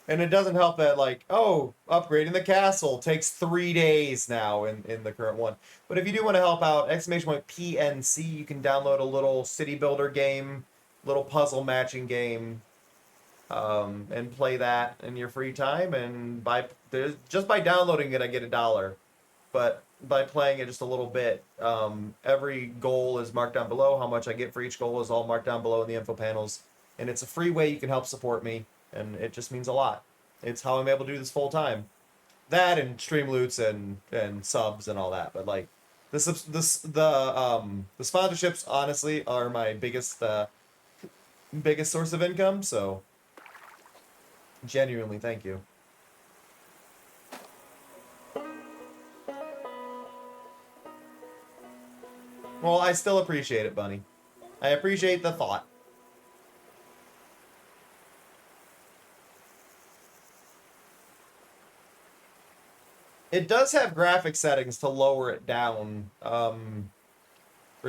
And it doesn't help that, like, oh, upgrading the castle takes 3 days now in the current one. But if you do want to help out, !PNC, you can download a little city builder game, little puzzle matching game, and play that in your free time. And just by downloading it, I get $1. But by playing it just a little bit, every goal is marked down below. How much I get for each goal is all marked down below in the info panels. And it's a free way you can help support me, and it just means a lot. It's how I'm able to do this full time. That and stream loots and subs and all that. But like the sponsorships honestly are my biggest source of income. So genuinely, thank you. Well, I still appreciate it, Bunny. I appreciate the thought. It does have graphic settings to lower it down for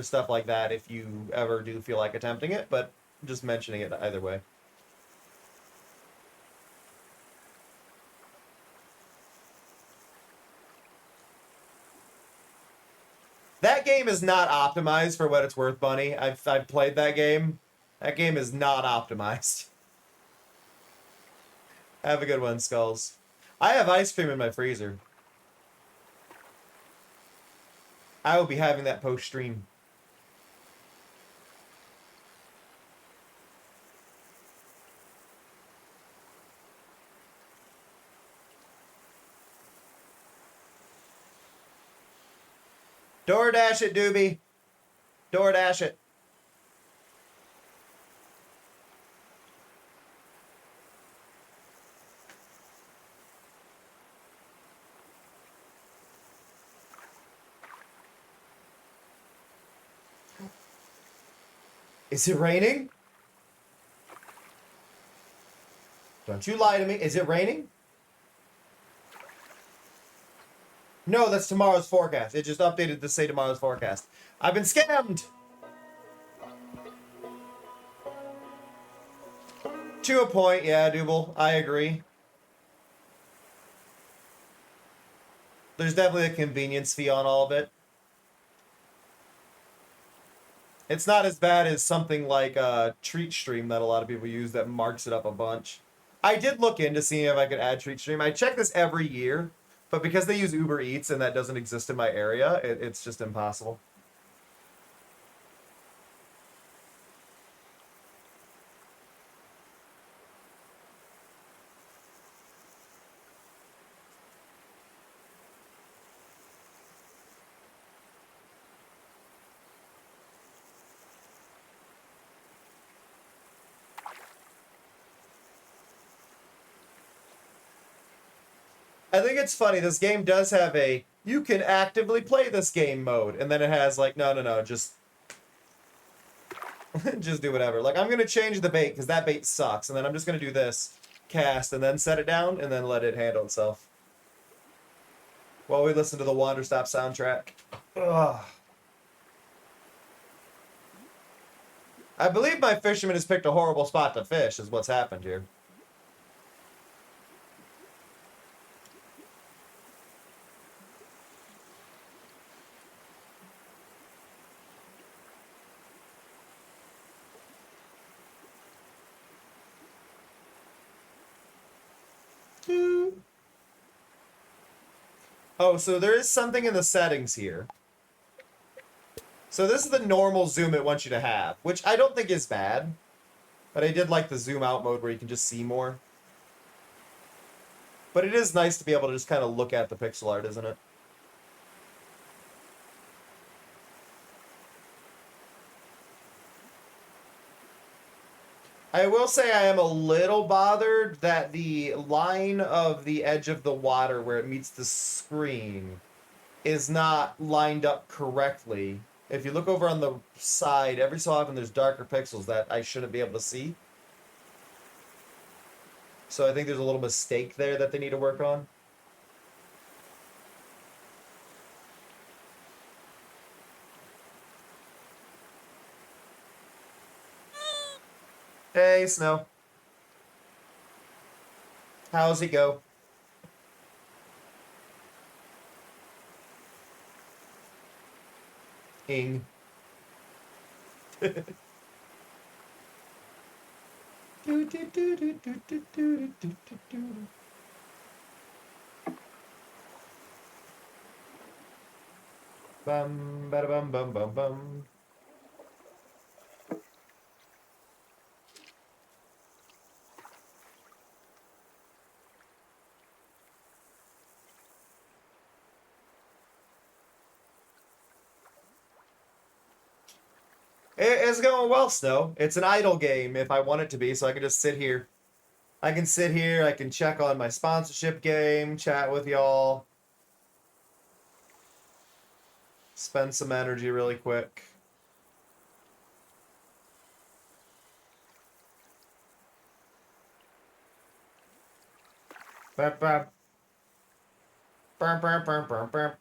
stuff like that if you ever do feel like attempting it, but just mentioning it either way. That game is not optimized for what it's worth, Bunny. I've played that game. That game is not optimized. Have a good one, Skulls. I have ice cream in my freezer. I will be having that post-stream. DoorDash it, Doobie. DoorDash it. Is it raining? Don't you lie to me. Is it raining? No, that's tomorrow's forecast. It just updated to say tomorrow's forecast. I've been scammed! To a point, yeah, Double. I agree. There's definitely a convenience fee on all of it. It's not as bad as something like Treat Stream that a lot of people use that marks it up a bunch. I did look into seeing if I could add Treat Stream. I check this every year, but because they use Uber Eats and that doesn't exist in my area, it's just impossible. I think it's funny, this game does have a, you can actively play this game mode, and then it has like, no, just just do whatever. Like, I'm going to change the bait, because that bait sucks, and then I'm just going to do this, cast, and then set it down, and then let it handle itself. While we listen to the Wanderstop soundtrack. Ugh. I believe my fisherman has picked a horrible spot to fish, is what's happened here. Oh, so there is something in the settings here. So this is the normal zoom it wants you to have, which I don't think is bad. But I did like the zoom out mode where you can just see more. But it is nice to be able to just kind of look at the pixel art, isn't it? I will say I am a little bothered that the line of the edge of the water where it meets the screen is not lined up correctly. If you look over on the side, every so often there's darker pixels that I shouldn't be able to see. So I think there's a little mistake there that they need to work on. Hey, Snow. How's it go? Ing. Bum, bada bum, bum, bum, bum. It's going well, Snow. It's an idle game if I want it to be, so I can just sit here. I can sit here, I can check on my sponsorship game, chat with y'all. Spend some energy really quick. Bam, bam. Bam, bam, bam, bam, bam.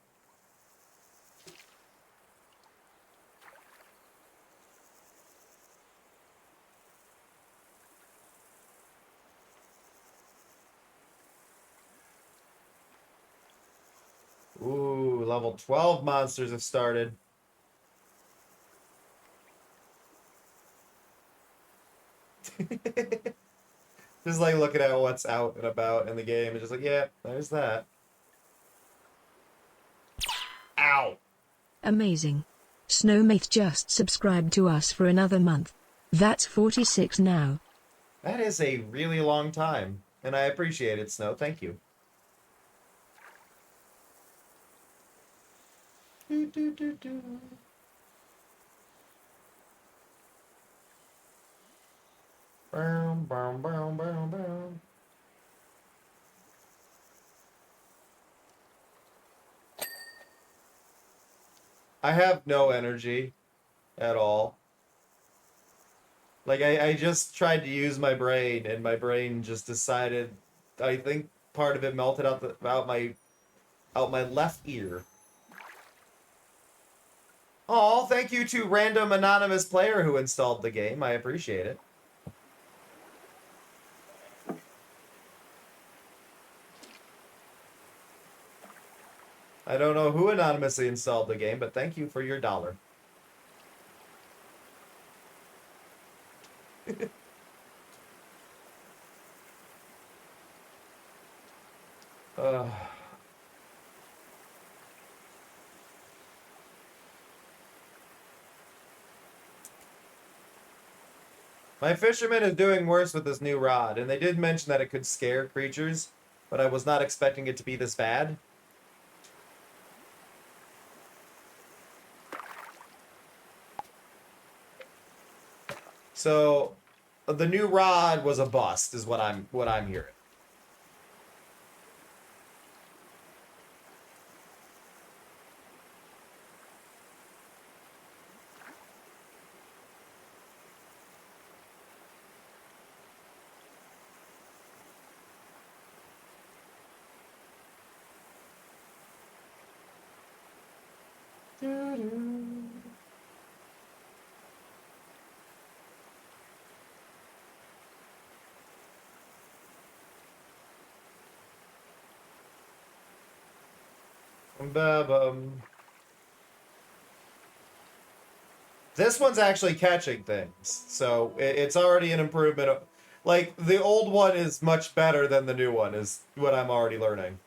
Ooh, level 12 monsters have started. Just like looking at what's out and about in the game. It's just like, yeah, there's that. Ow. Amazing. Snowmate just subscribed to us for another month. That's 46 now. That is a really long time. And I appreciate it, Snow. Thank you. Do, do, do, do. Boom, boom, boom, boom, boom. I have no energy at all. Like I just tried to use my brain and my brain just decided I think part of it melted out my left ear. Oh, thank you to random anonymous player who installed the game. I appreciate it. I don't know who anonymously installed the game, but thank you for your $1. uh, my fisherman is doing worse with this new rod, and they did mention that it could scare creatures, but I was not expecting it to be this bad. So, the new rod was a bust, is what I'm hearing. Ba-bum. This one's actually catching things, so it's already an improvement. Like, the old one is much better than the new one, is what I'm already learning.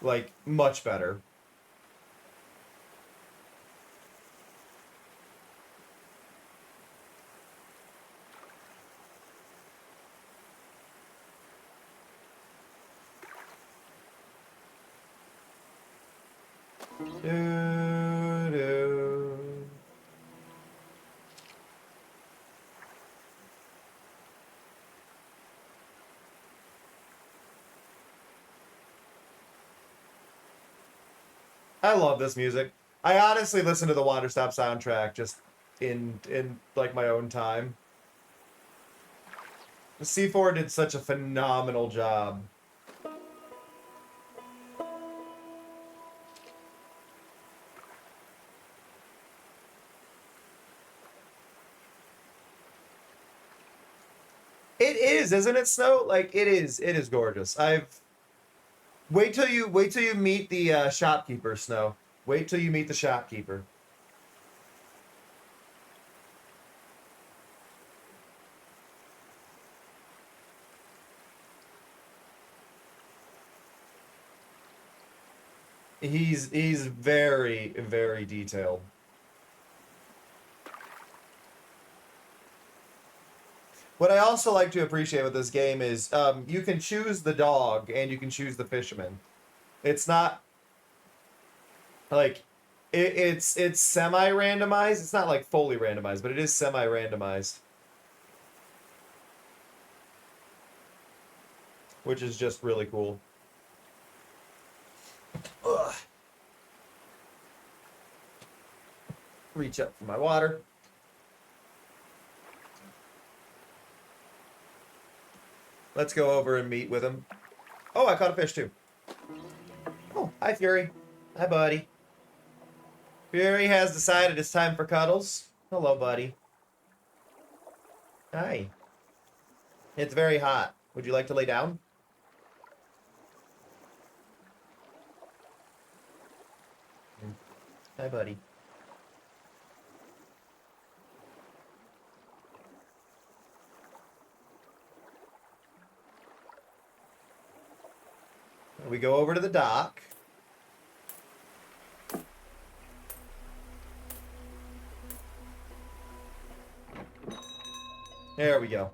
Like, much better. Doo-doo. I love this music. I honestly listen to the Waterstop soundtrack just in like my own time. C4 did such a phenomenal job. It is, isn't it, Snow? Like it is. It is gorgeous. Wait till you meet the shopkeeper, Snow. Wait till you meet the shopkeeper. He's very, very detailed. What I also like to appreciate with this game is you can choose the dog and you can choose the fisherman. It's not like it's semi-randomized. It's not like fully randomized, but it is semi-randomized. Which is just really cool. Ugh. Reach up for my water. Let's go over and meet with him. Oh, I caught a fish too. Oh, hi Fury. Hi, buddy. Fury has decided it's time for cuddles. Hello, buddy. Hi. It's very hot. Would you like to lay down? Hi, buddy. We go over to the dock. There we go.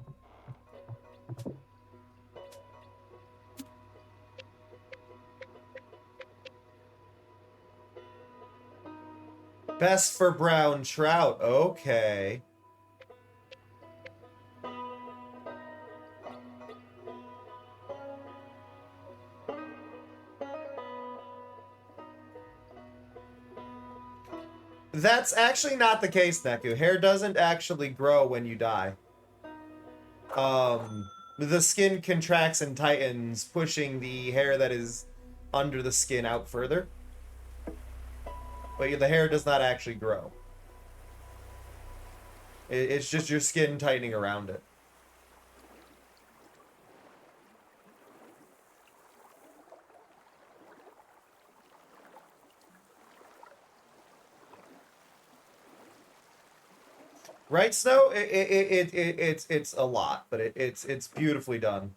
Best for brown trout. Okay. That's actually not the case, Neku. Hair doesn't actually grow when you die. The skin contracts and tightens, pushing the hair that is under the skin out further. But the hair does not actually grow. It's just your skin tightening around it. Right, Snow? It's a lot, but it's beautifully done.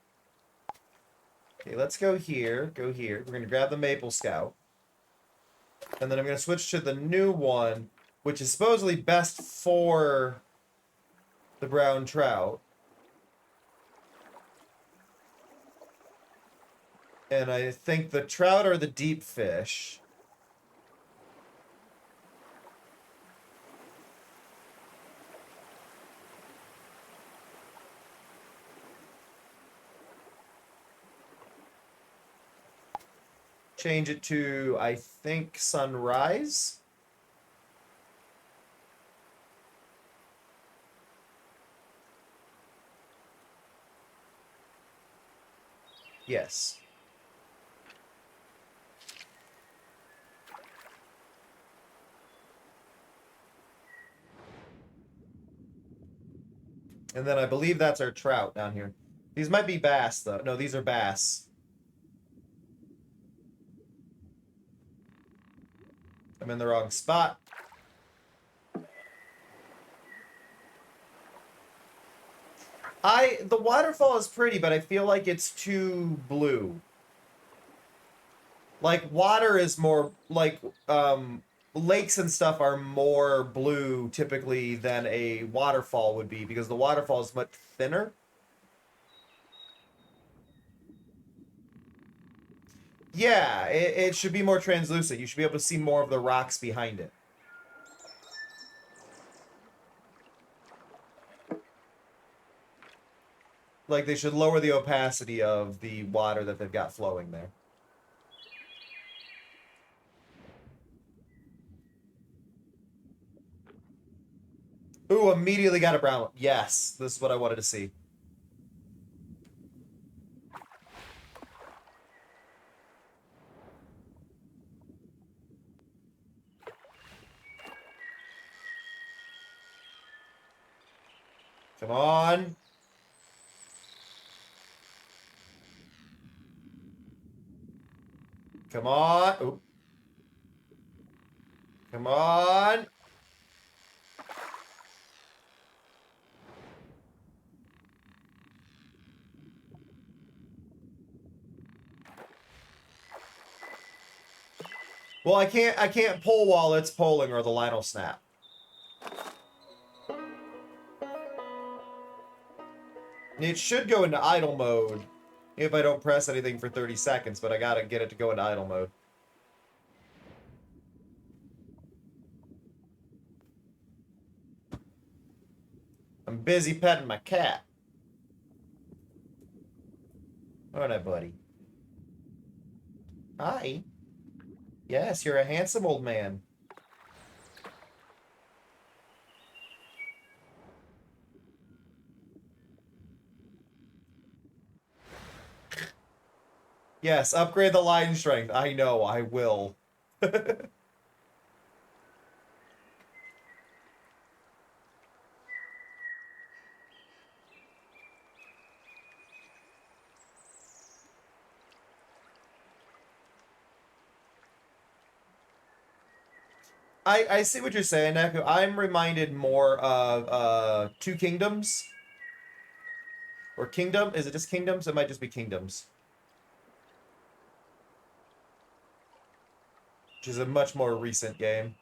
Okay, let's go here. Go here. We're gonna grab the Maple Scout. And then I'm going to switch to the new one, which is supposedly best for the brown trout. And I think the trout are the deep fish. Change it to, I think, sunrise. Yes. And then I believe that's our trout down here. These might be bass, though. No, these are bass. I'm in the wrong spot. The waterfall is pretty, but I feel like it's too blue. Like, water is more, like, lakes and stuff are more blue, typically, than a waterfall would be, because the waterfall is much thinner. Yeah, it should be more translucent. You should be able to see more of the rocks behind it. Like, they should lower the opacity of the water that they've got flowing there. Ooh, immediately got a brown one. Yes, this is what I wanted to see. Come on. Come on. Oop. Come on. Well, I can't pull while it's polling or the line will snap. It should go into idle mode if I don't press anything for 30 seconds, but I gotta get it to go into idle mode. I'm busy petting my cat. Aren't I, buddy? Hi. Yes, you're a handsome old man. Yes, upgrade the line strength. I know, I will. I see what you're saying, Neku. I'm reminded more of Two Kingdoms. Or Kingdom? Is it just Kingdoms? It might just be Kingdoms. Which is a much more recent game.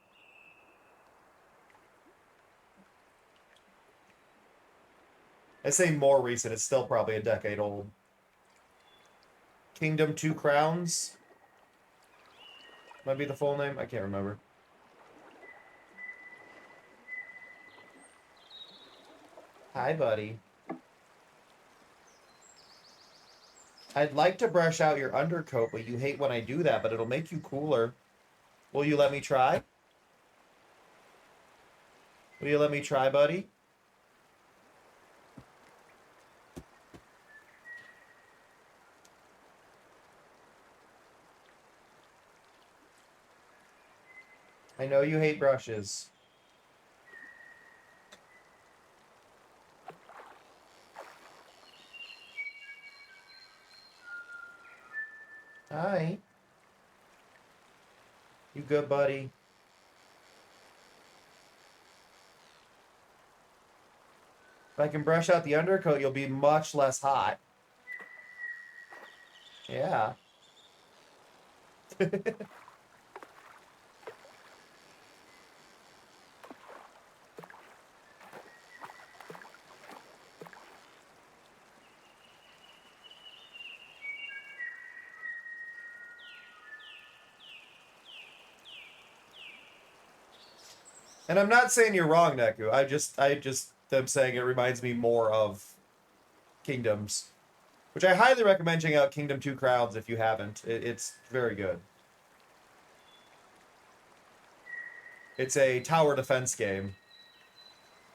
I say more recent, it's still probably a decade old. Kingdom Two Crowns? Might be the full name? I can't remember. Hi, buddy. I'd like to brush out your undercoat, but you hate when I do that, but it'll make you cooler. Will you let me try? Will you let me try, buddy? I know you hate brushes. Hi. You good, buddy? If I can brush out the undercoat, you'll be much less hot. Yeah. And I'm not saying you're wrong, Neku. I just am saying it reminds me more of Kingdoms. Which I highly recommend checking out Kingdom Two Crowns if you haven't. It's very good. It's a tower defense game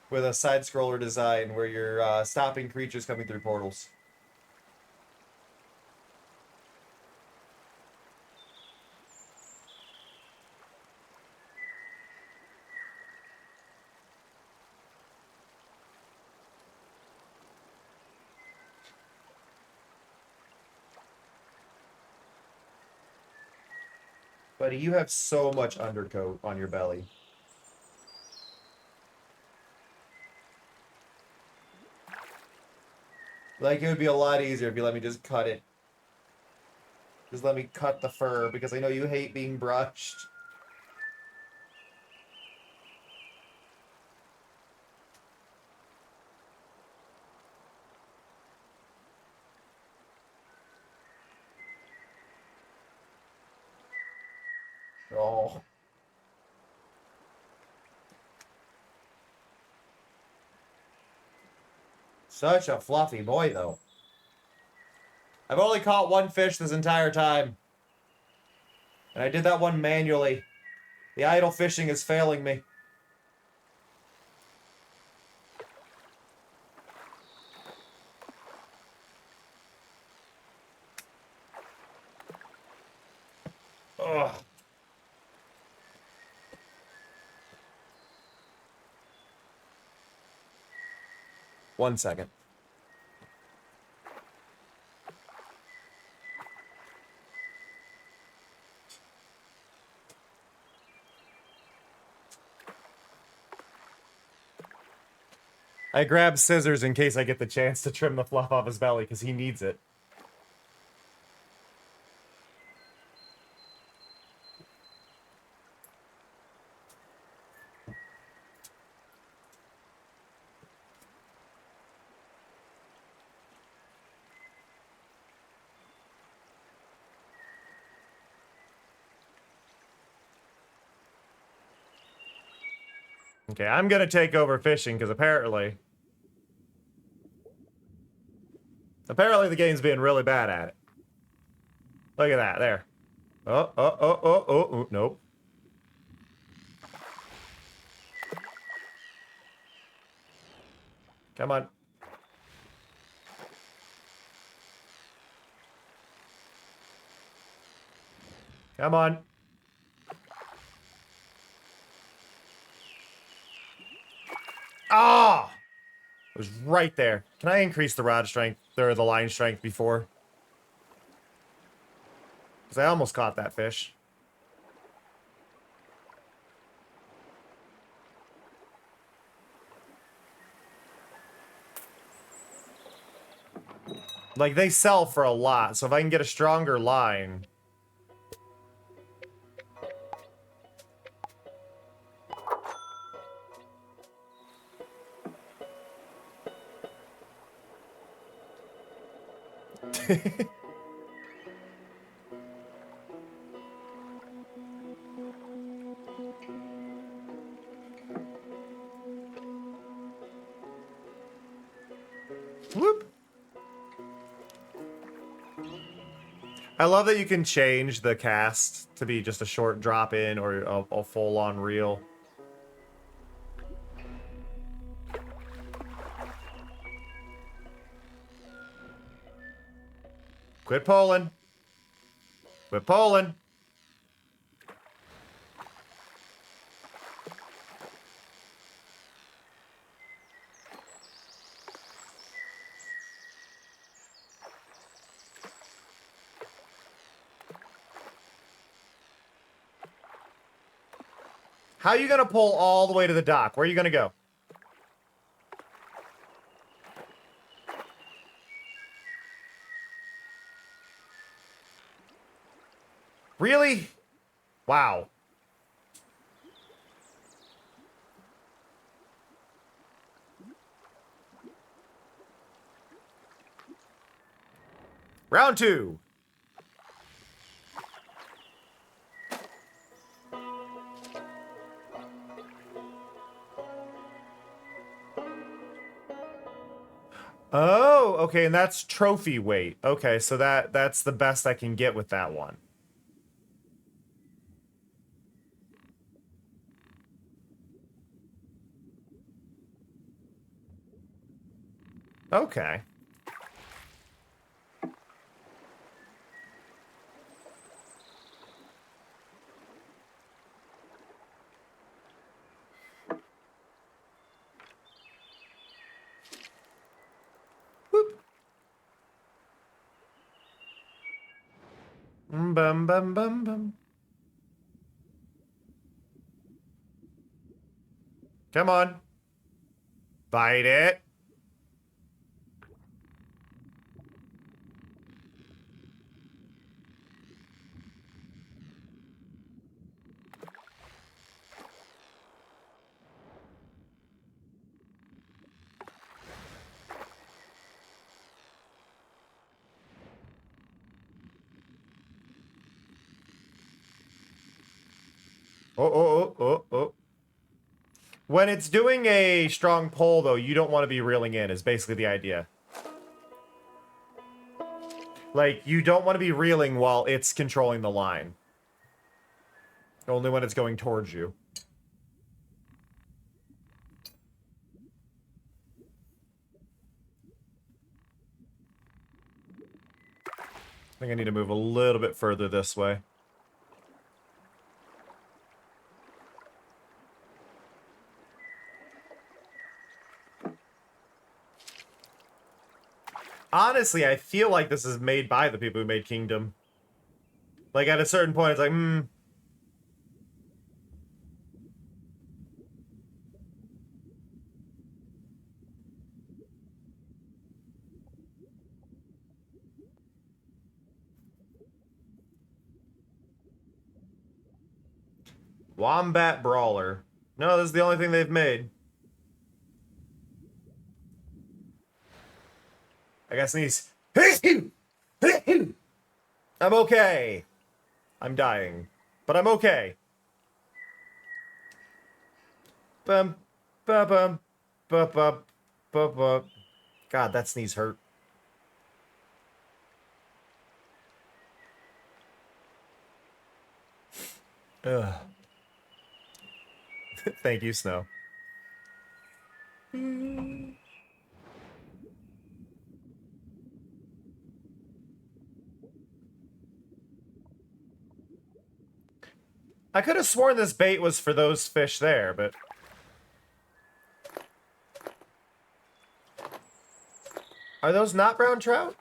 with a side-scroller design where you're stopping creatures coming through portals. Buddy, you have so much undercoat on your belly. Like, it would be a lot easier if you let me just cut it. Just let me cut the fur, because I know you hate being brushed. Oh. Such a fluffy boy, though. I've only caught one fish this entire time. And I did that one manually. The idle fishing is failing me. Ugh. One second. I grab scissors in case I get the chance to trim the fluff off his belly, because he needs it. Okay, I'm gonna take over fishing, because apparently the game's being really bad at it. Look at that, there. Oh, nope. Come on. Come on. Ah! It was right there. Can I increase the rod strength, or the line strength before? Because I almost caught that fish. Like, they sell for a lot, so if I can get a stronger line... Whoop! I love that you can change the cast to be just a short drop in or a full-on reel. Quit pulling. Quit pulling. How are you gonna pull all the way to the dock? Where are you gonna go? Really? Wow. Round two. Oh, okay, and that's trophy weight. Okay, so that's the best I can get with that one. Okay. Whoop. Bum bum bum bum. Come on. Bite it. Oh. When it's doing a strong pull, though, you don't want to be reeling in, is basically the idea. Like, you don't want to be reeling while it's controlling the line. Only when it's going towards you. I think I need to move a little bit further this way. Honestly, I feel like this is made by the people who made Kingdom. Like, at a certain point, it's like, Wombat Brawler. No, this is the only thing they've made. I gotta sneeze. I'm okay. I'm dying. But I'm okay. Bum, bum, bum, bum, bum, bum, bum. God, that sneeze hurt. Ugh. Thank you, Snow. I could have sworn this bait was for those fish there, but... Are those not brown trout?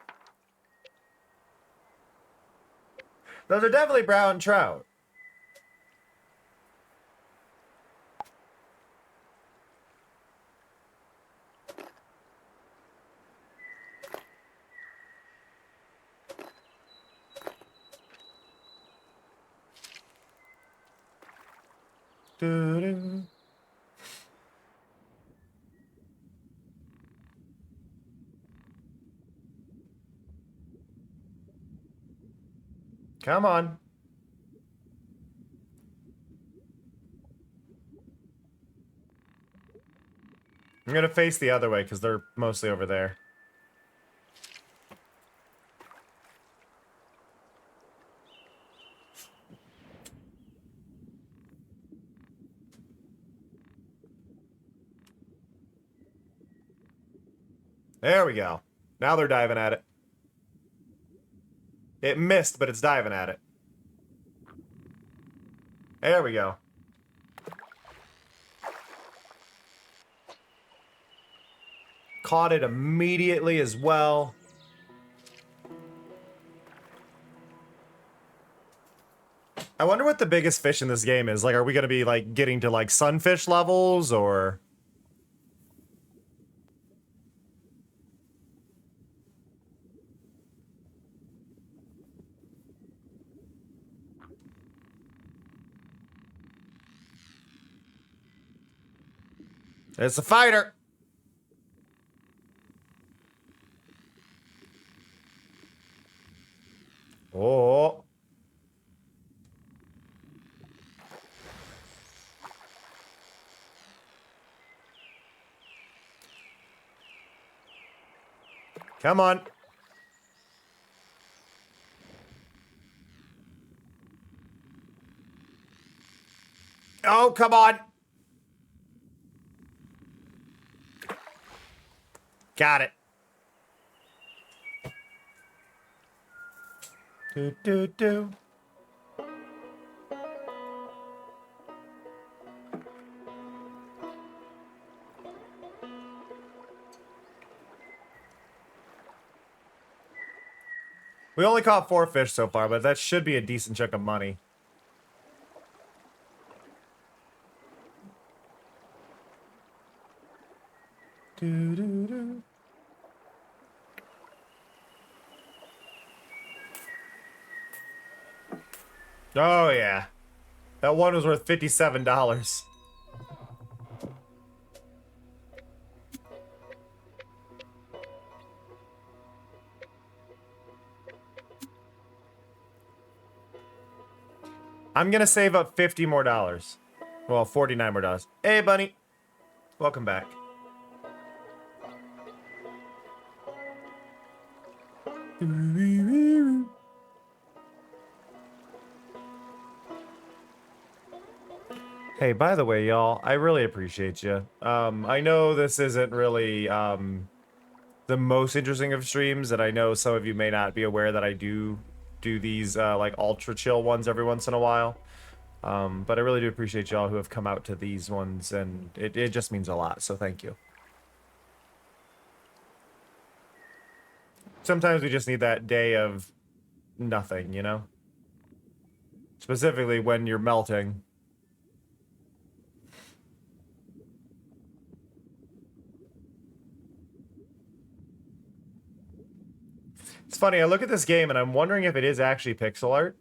Those are definitely brown trout. Doo-doo. Come on. I'm gonna face the other way because they're mostly over there. There we go. Now they're diving at it. It missed, but it's diving at it. There we go. Caught it immediately as well. I wonder what the biggest fish in this game is. Like, are we gonna be, like, getting to, like, sunfish levels, or... It's a fighter! Oh. Come on. Oh, come on. Got it. Do, do, do. We only caught 4 fish so far, but that should be a decent chunk of money. Do, do, do. Oh, yeah. That one was worth $57. I'm gonna save up $50 more. Well, $49 more. Hey, Bunny. Welcome back. Hey, by the way, y'all, I really appreciate you. I know this isn't really the most interesting of streams, and I know some of you may not be aware that I do these like ultra chill ones every once in a while. But I really do appreciate y'all who have come out to these ones, and it just means a lot, so thank you. Sometimes we just need that day of nothing, you know? Specifically when you're melting. It's funny, I look at this game and I'm wondering if it is actually pixel art.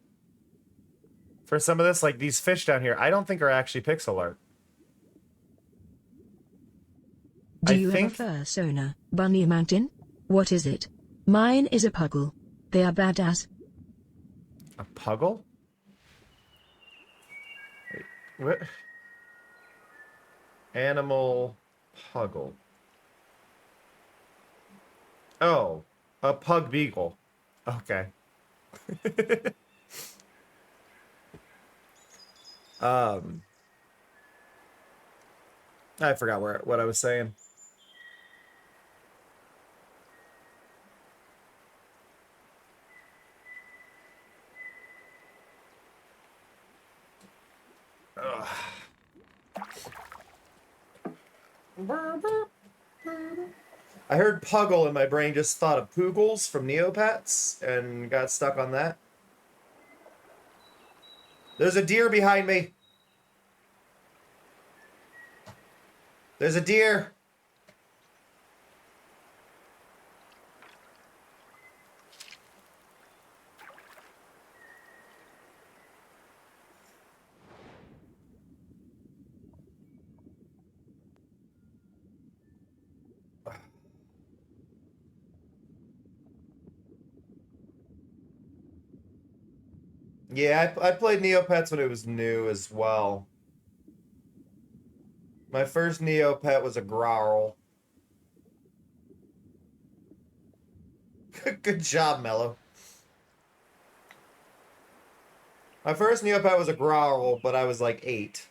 For some of this, like these fish down here, I don't think are actually pixel art. Do I you think- have a fursona, Bunny Mountain? What is it? Mine is a puggle. They are badass. A puggle? Wait, what? Animal puggle. Oh, a pug beagle. Okay. I forgot what I was saying. I heard puggle and my brain just thought of Poogles from Neopets and got stuck on that. There's a deer behind me. There's a deer. Yeah, I played Neopets when it was new as well. My first Neopet was a growl. Good job, Mello. My first Neopet was a growl, but I was like 8.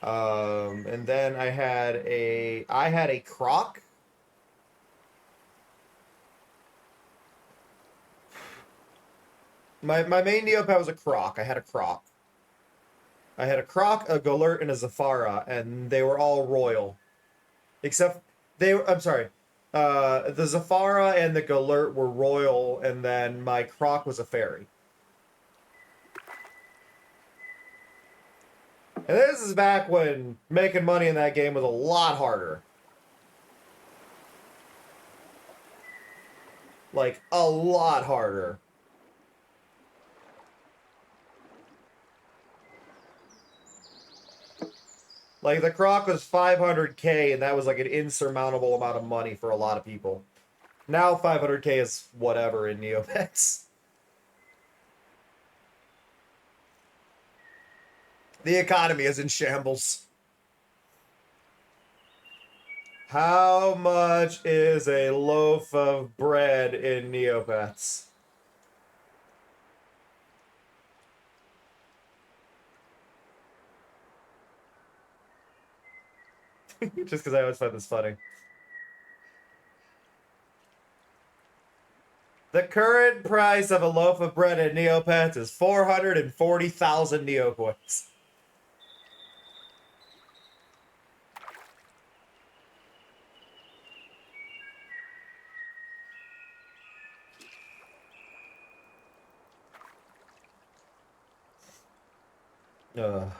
And then I had a croc. My main Neopet was a croc. I had a croc. I had a croc, a Galert, and a Zafara, and they were all royal. Except I'm sorry. The Zafara and the Galert were royal, and then my croc was a fairy. And this is back when making money in that game was a lot harder. Like, a lot harder. Like, the croc was 500k, and that was like an insurmountable amount of money for a lot of people. Now 500k is whatever in Neopets. The economy is in shambles. How much is a loaf of bread in Neopets? Just because I always find this funny. The current price of a loaf of bread in Neopets is 440,000 Neocoins. Ugh.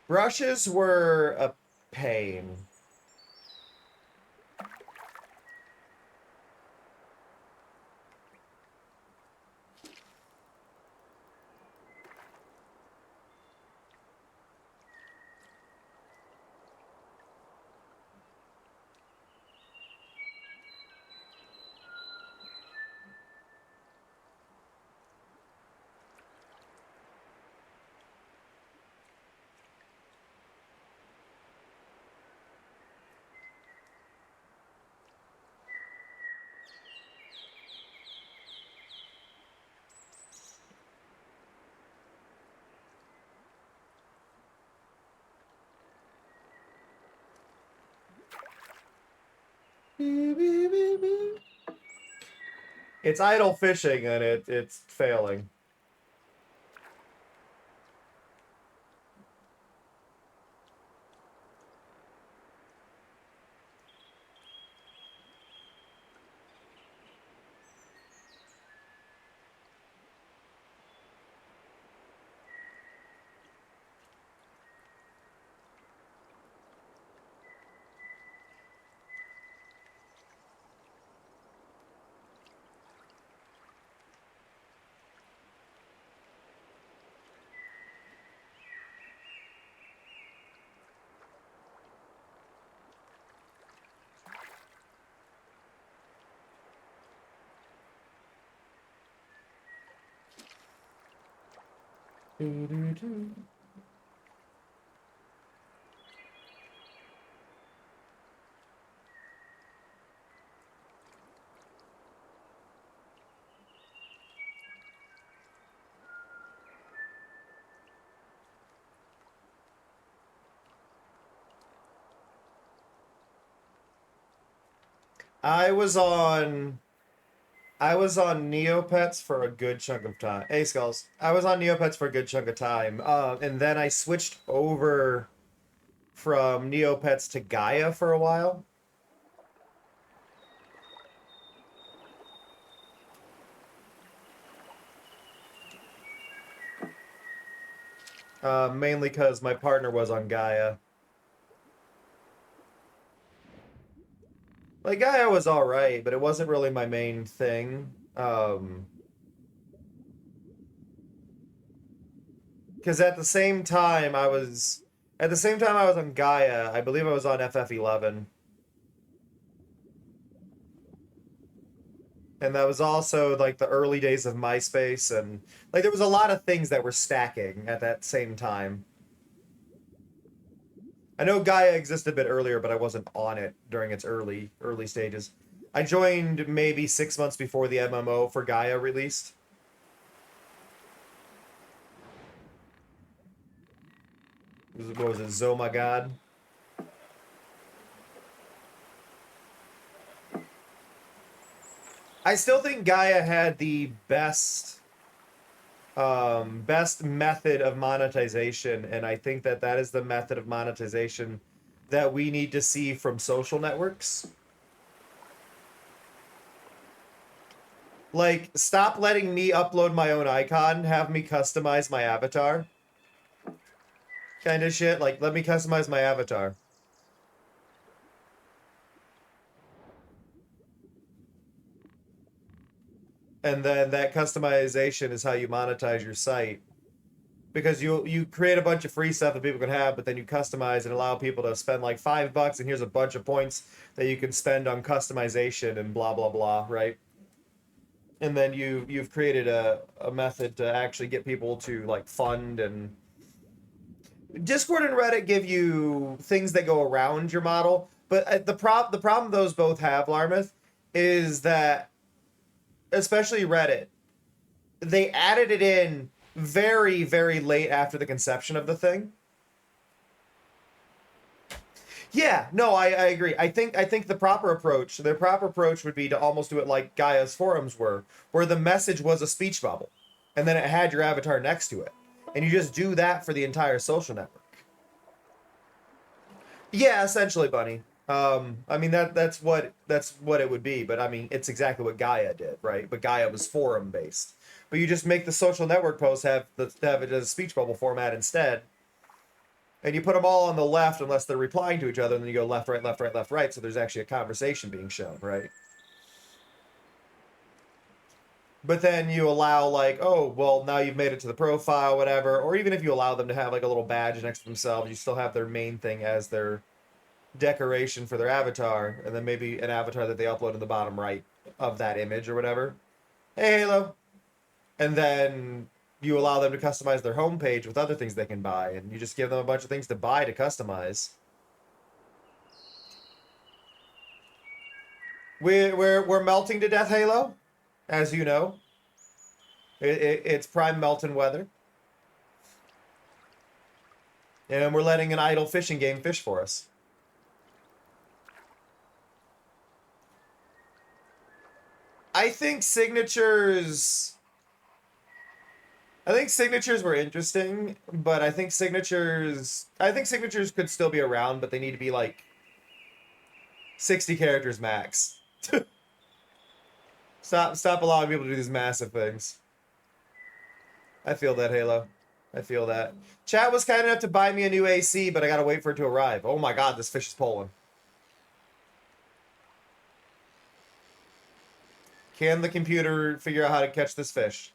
Brushes were a pain. It's idle fishing and it's failing. I was on Neopets for a good chunk of time. Hey, Skulls. I was on Neopets for a good chunk of time. And then I switched over from Neopets to Gaia for a while. Mainly because my partner was on Gaia. Like, Gaia was alright, but it wasn't really my main thing. Because at the same time I was on Gaia, I believe I was on FF11. And that was also like the early days of MySpace, and like there was a lot of things that were stacking at that same time. I know Gaia existed a bit earlier, but I wasn't on it during its early stages. I joined maybe 6 months before the MMO for Gaia released. What was it, Zoma God? I still think Gaia had the best method of monetization, and I think that that is the method of monetization that we need to see from social networks. Like, stop letting me upload my own icon, have me customize my avatar. Kind of shit. Like, let me customize my avatar. And then that customization is how you monetize your site. Because you create a bunch of free stuff that people can have, but then you customize and allow people to spend like $5 and here's a bunch of points that you can spend on customization and blah blah blah, right? And then you've created a method to actually get people to like fund. And Discord and Reddit give you things that go around your model, but the problem those both have, Larmouth, is that especially Reddit, they added it in very, very late after the conception of the thing. Yeah, no, I agree. I think their proper approach would be to almost do it like Gaia's forums were, where the message was a speech bubble, and then it had your avatar next to it, and you just do that for the entire social network. Yeah, essentially, Bunny. I mean that's what it would be, but I mean it's exactly what Gaia did, right? But Gaia was forum based. But you just make the social network posts have it as a speech bubble format instead, and you put them all on the left unless they're replying to each other, and then you go left, right, left, right, left, right. So there's actually a conversation being shown, right? But then you allow like, oh, well, now you've made it to the profile, whatever. Or even if you allow them to have like a little badge next to themselves, you still have their main thing as their decoration for their avatar, and then maybe an avatar that they upload in the bottom right of that image or whatever. Hey, Halo. And then you allow them to customize their homepage with other things they can buy, and you just give them a bunch of things to buy to customize. We're melting to death, Halo, as you know. It's prime melting weather. And we're letting an idle fishing game fish for us. I think signatures. I think signatures were interesting, but I think signatures could still be around, but they need to be like 60 characters max. Stop allowing people to do these massive things. I feel that, Halo. I feel that. Chat was kind enough to buy me a new AC, but I gotta wait for it to arrive. Oh my god, this fish is pulling. Can the computer figure out how to catch this fish?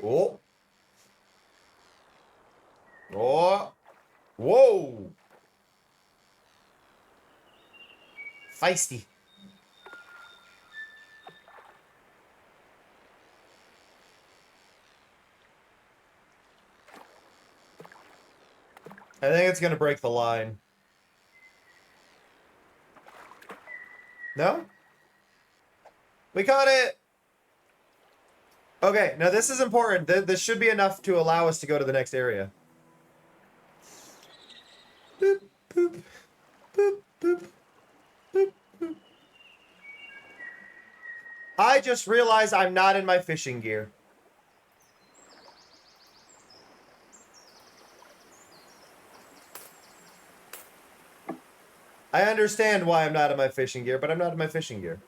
Oh. Oh. Whoa. Feisty. I think it's gonna break the line. No? We caught it! Okay, now this is important. This should be enough to allow us to go to the next area. Boop, boop, boop, boop, boop, boop. I just realized I'm not in my fishing gear. I understand why I'm not in my fishing gear, but I'm not in my fishing gear.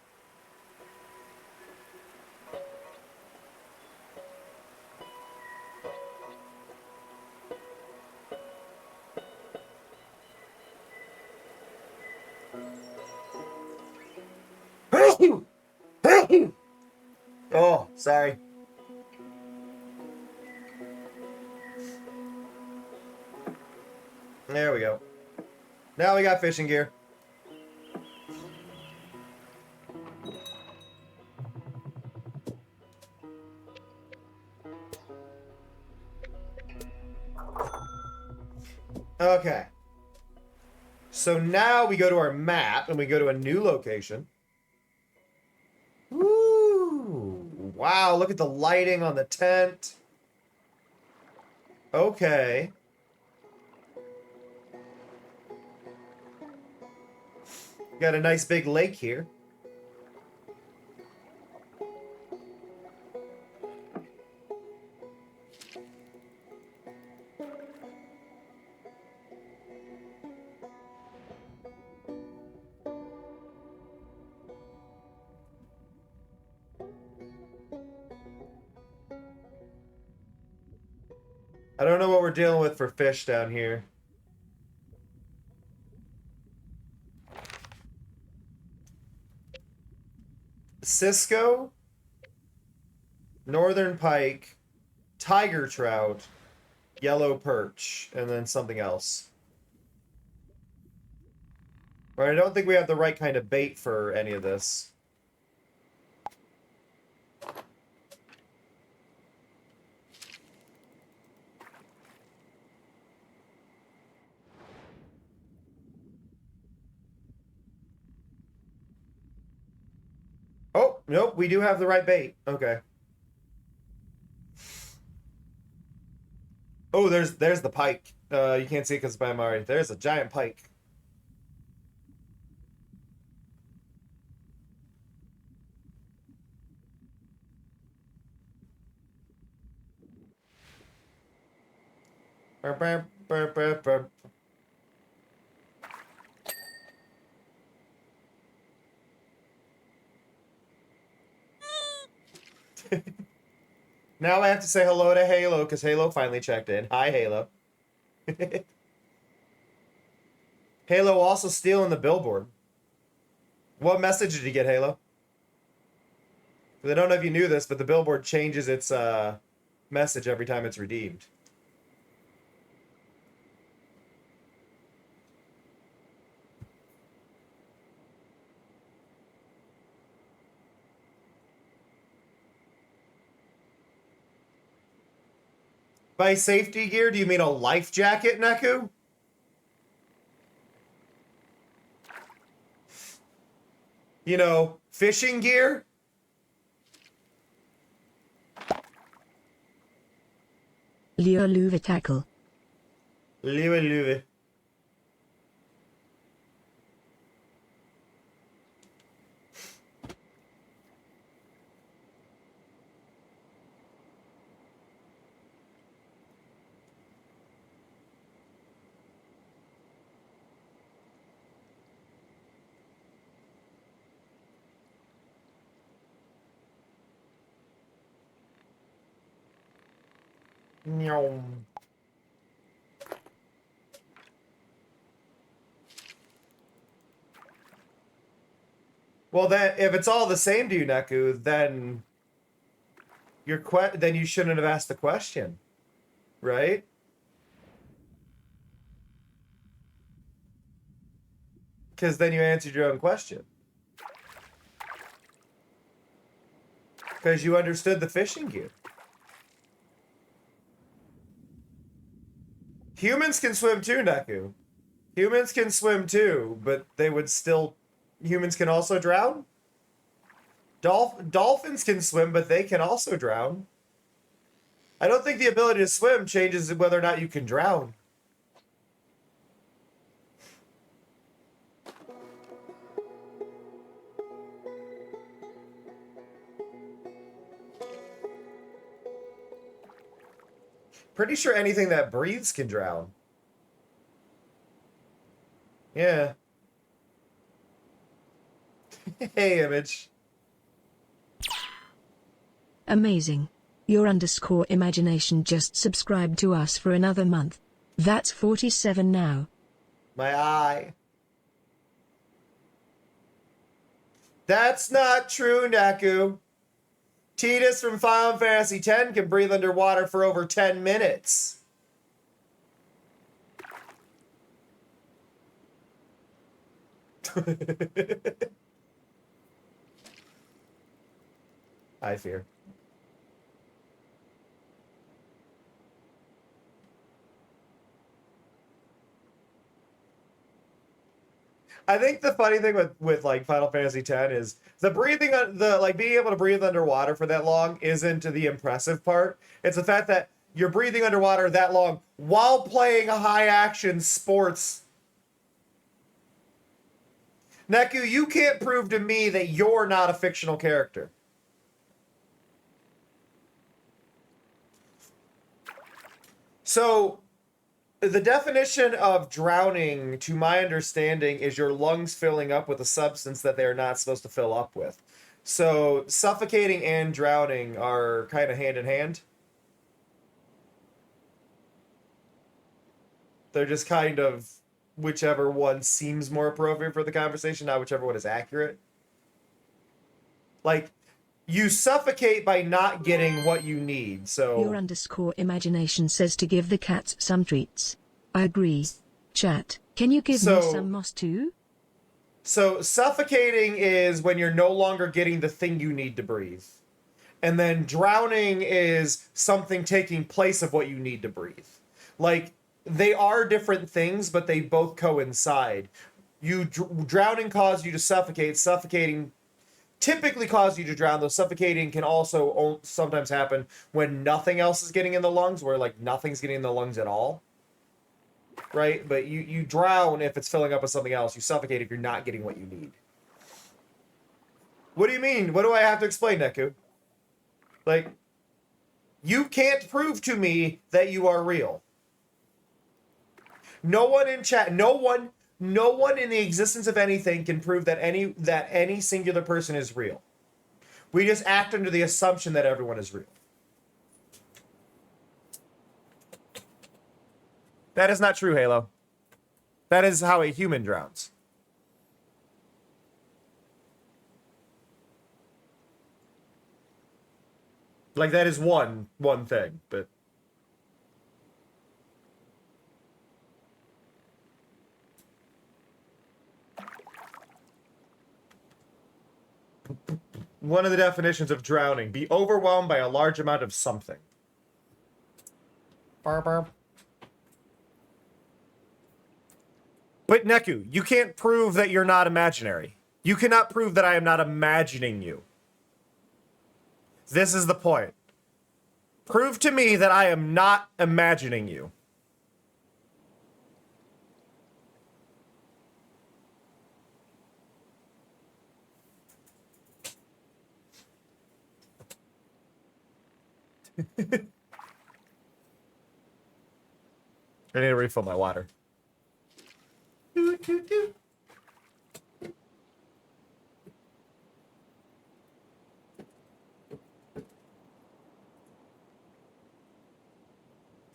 Oh, sorry. There we go. Now we got fishing gear. Okay. So now we go to our map and we go to a new location. Ooh. Wow, look at the lighting on the tent. Okay. Got a nice big lake here. I don't know what we're dealing with for fish down here. Cisco, northern pike, tiger trout, yellow perch, and then something else. But I don't think we have the right kind of bait for any of this. Oh, nope, we do have the right bait. Okay. Oh, there's the pike. You can't see it because it's by Mari. There's a giant pike. Burp, burp, burp, burp, burp. Now I have to say hello to Halo because Halo finally checked in. Hi, Halo. Halo also stealing the billboard. What message did you get, Halo? 'Cause I don't know if you knew this, but the billboard changes its message every time it's redeemed. By safety gear, do you mean a life jacket, Neku? You know, fishing gear? Lure Luva tackle. Lue. Meow. Well, then, if it's all the same to you, Neku, then then you shouldn't have asked the question, right? Because then you answered your own question. Because you understood the fishing gear. Humans can swim too, Neku. Humans can swim too, but they would still... Humans can also drown? Dolphins can swim, but they can also drown. I don't think the ability to swim changes whether or not you can drown. Pretty sure anything that breathes can drown. Yeah. Hey, Image. Amazing. Your underscore imagination just subscribed to us for another month. That's 47 now. My eye. That's not true, Neku. Tidus from Final Fantasy X can breathe underwater for over 10 minutes. I fear. I think the funny thing with like Final Fantasy X is the breathing, being able to breathe underwater for that long isn't the impressive part. It's the fact that you're breathing underwater that long while playing a high action sports. Neku, you can't prove to me that you're not a fictional character. So, the definition of drowning, to my understanding, is your lungs filling up with a substance that they're not supposed to fill up with. So, suffocating and drowning are kind of hand in hand. They're just kind of whichever one seems more appropriate for the conversation, not whichever one is accurate. Like, you suffocate by not getting what you need, so... Your underscore imagination says to give the cats some treats. I agree. Chat, can you give me some moss too? So, suffocating is when you're no longer getting the thing you need to breathe. And then drowning is something taking place of what you need to breathe. Like, they are different things, but they both coincide. Drowning causes you to suffocate. Suffocating typically causes you to drown, though suffocating can also sometimes happen when nothing else is getting in the lungs, where like nothing's getting in the lungs at all. Right? But you drown if it's filling up with something else. You suffocate if you're not getting what you need. What do you mean? What do I have to explain, Neku? Like, you can't prove to me that you are real. No one in chat, no one in the existence of anything can prove that any singular person is real. We just act under the assumption that everyone is real. That is not true, Halo. That is how a human drowns. Like, that is one thing, but... One of the definitions of drowning, be overwhelmed by a large amount of something. But Neku, you can't prove that you're not imaginary. You cannot prove that I am not imagining you. This is the point. Prove to me that I am not imagining you. I need to refill my water.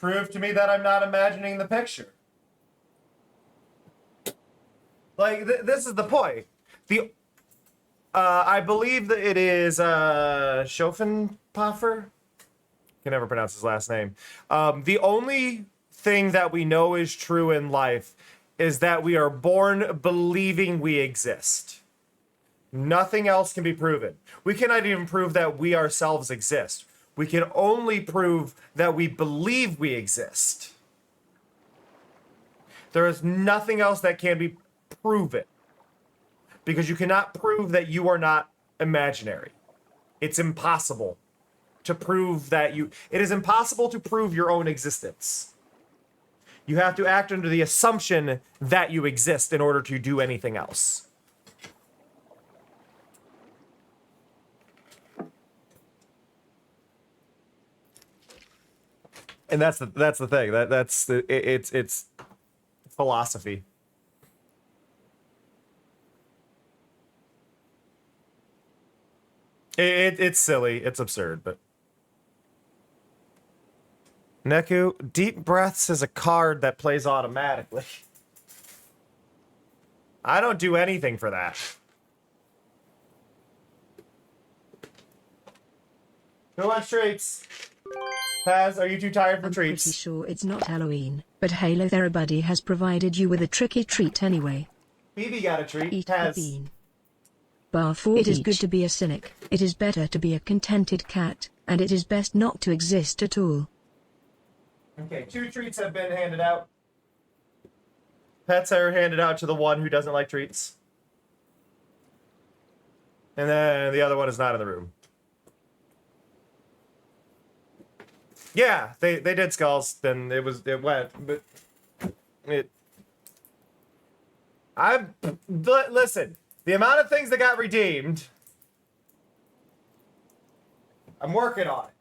Prove to me that I'm not imagining the picture. Like, this is the point. I believe that it is Schopenhauer. Can never pronounce his last name. The only thing that we know is true in life is that we are born believing we exist. Nothing else can be proven. We cannot even prove that we ourselves exist. We can only prove that we believe we exist. There is nothing else that can be proven. Because you cannot prove that you are not imaginary. It's impossible to prove that you... It is impossible to prove your own existence. You have to act under the assumption that you exist in order to do anything else. And that's the thing. It's philosophy. It's silly. It's absurd, but... Neku, Deep Breaths is a card that plays automatically. I don't do anything for that. Who wants treats? Paz, are you too tired for I'm treats? pretty sure it's not Halloween, but Halo Therabuddy has provided you with a tricky treat anyway. BB got a treat. Eat Paz. the bean. Bar 4 It is good to be a cynic, it is better to be a contented cat, and it is best not to exist at all. Okay, 2 treats have been handed out. Pets are handed out to the one who doesn't like treats. And then the other one is not in the room. Yeah, they did skulls, then it went, but listen, the amount of things that got redeemed, I'm working on it.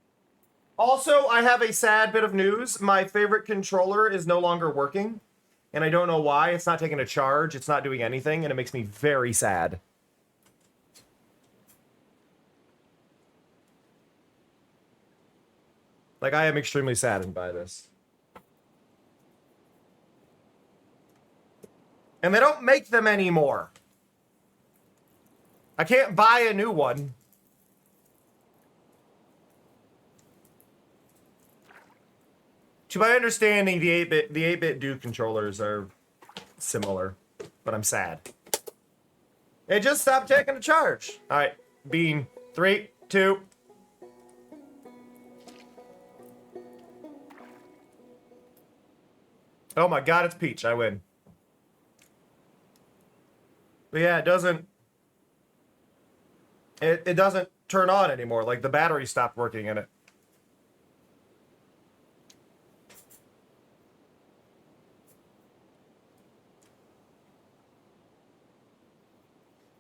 Also, I have a sad bit of news. My favorite controller is no longer working, and I don't know why. It's not taking a charge, it's not doing anything, and it makes me very sad. Like, I am extremely saddened by this. And they don't make them anymore. I can't buy a new one. To my understanding, the 8-bit Duke controllers are similar, but I'm sad. It just stopped taking a charge. All right, Bean, 3, 2. Oh my God, it's Peach. I win. But yeah, it doesn't. It doesn't turn on anymore. Like the battery stopped working in it.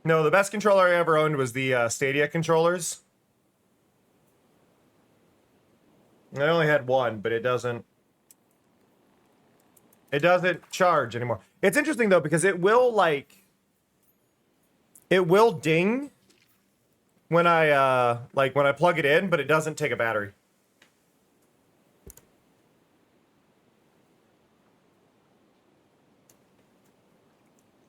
No, the best controller I ever owned was the Stadia controllers. I only had one, but it doesn't charge anymore. It's interesting though, because it will ding when I when I plug it in, but it doesn't take a battery.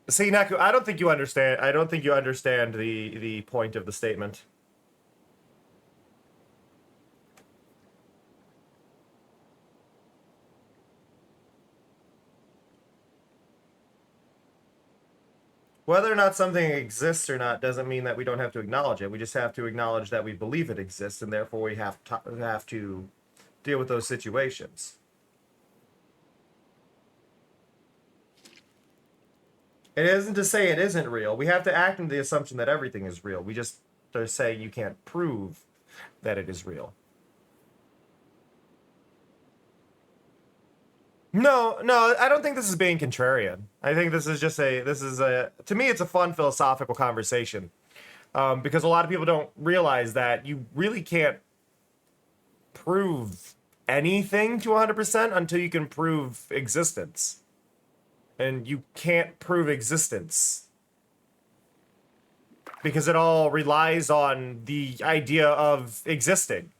See, Naku, I don't think you understand. I don't think you understand the point of the statement. Whether or not something exists or not doesn't mean that we don't have to acknowledge it. We just have to acknowledge that we believe it exists, and therefore we have to deal with those situations. It isn't to say it isn't real. We have to act on the assumption that everything is real. We just are saying you can't prove that it is real. No, I don't think this is being contrarian. I think this is just to me, it's a fun philosophical conversation. Because a lot of people don't realize that you really can't prove anything to 100% until you can prove existence. And you can't prove existence. Because it all relies on the idea of existing.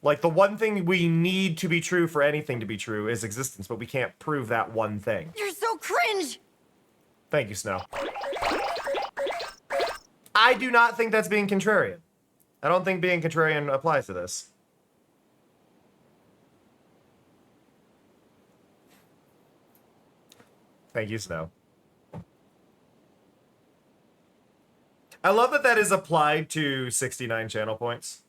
Like, the one thing we need to be true for anything to be true is existence, but we can't prove that one thing. You're so cringe! Thank you, Snow. I do not think that's being contrarian. I don't think being contrarian applies to this. Thank you, Snow. I love that that is applied to 69 channel points.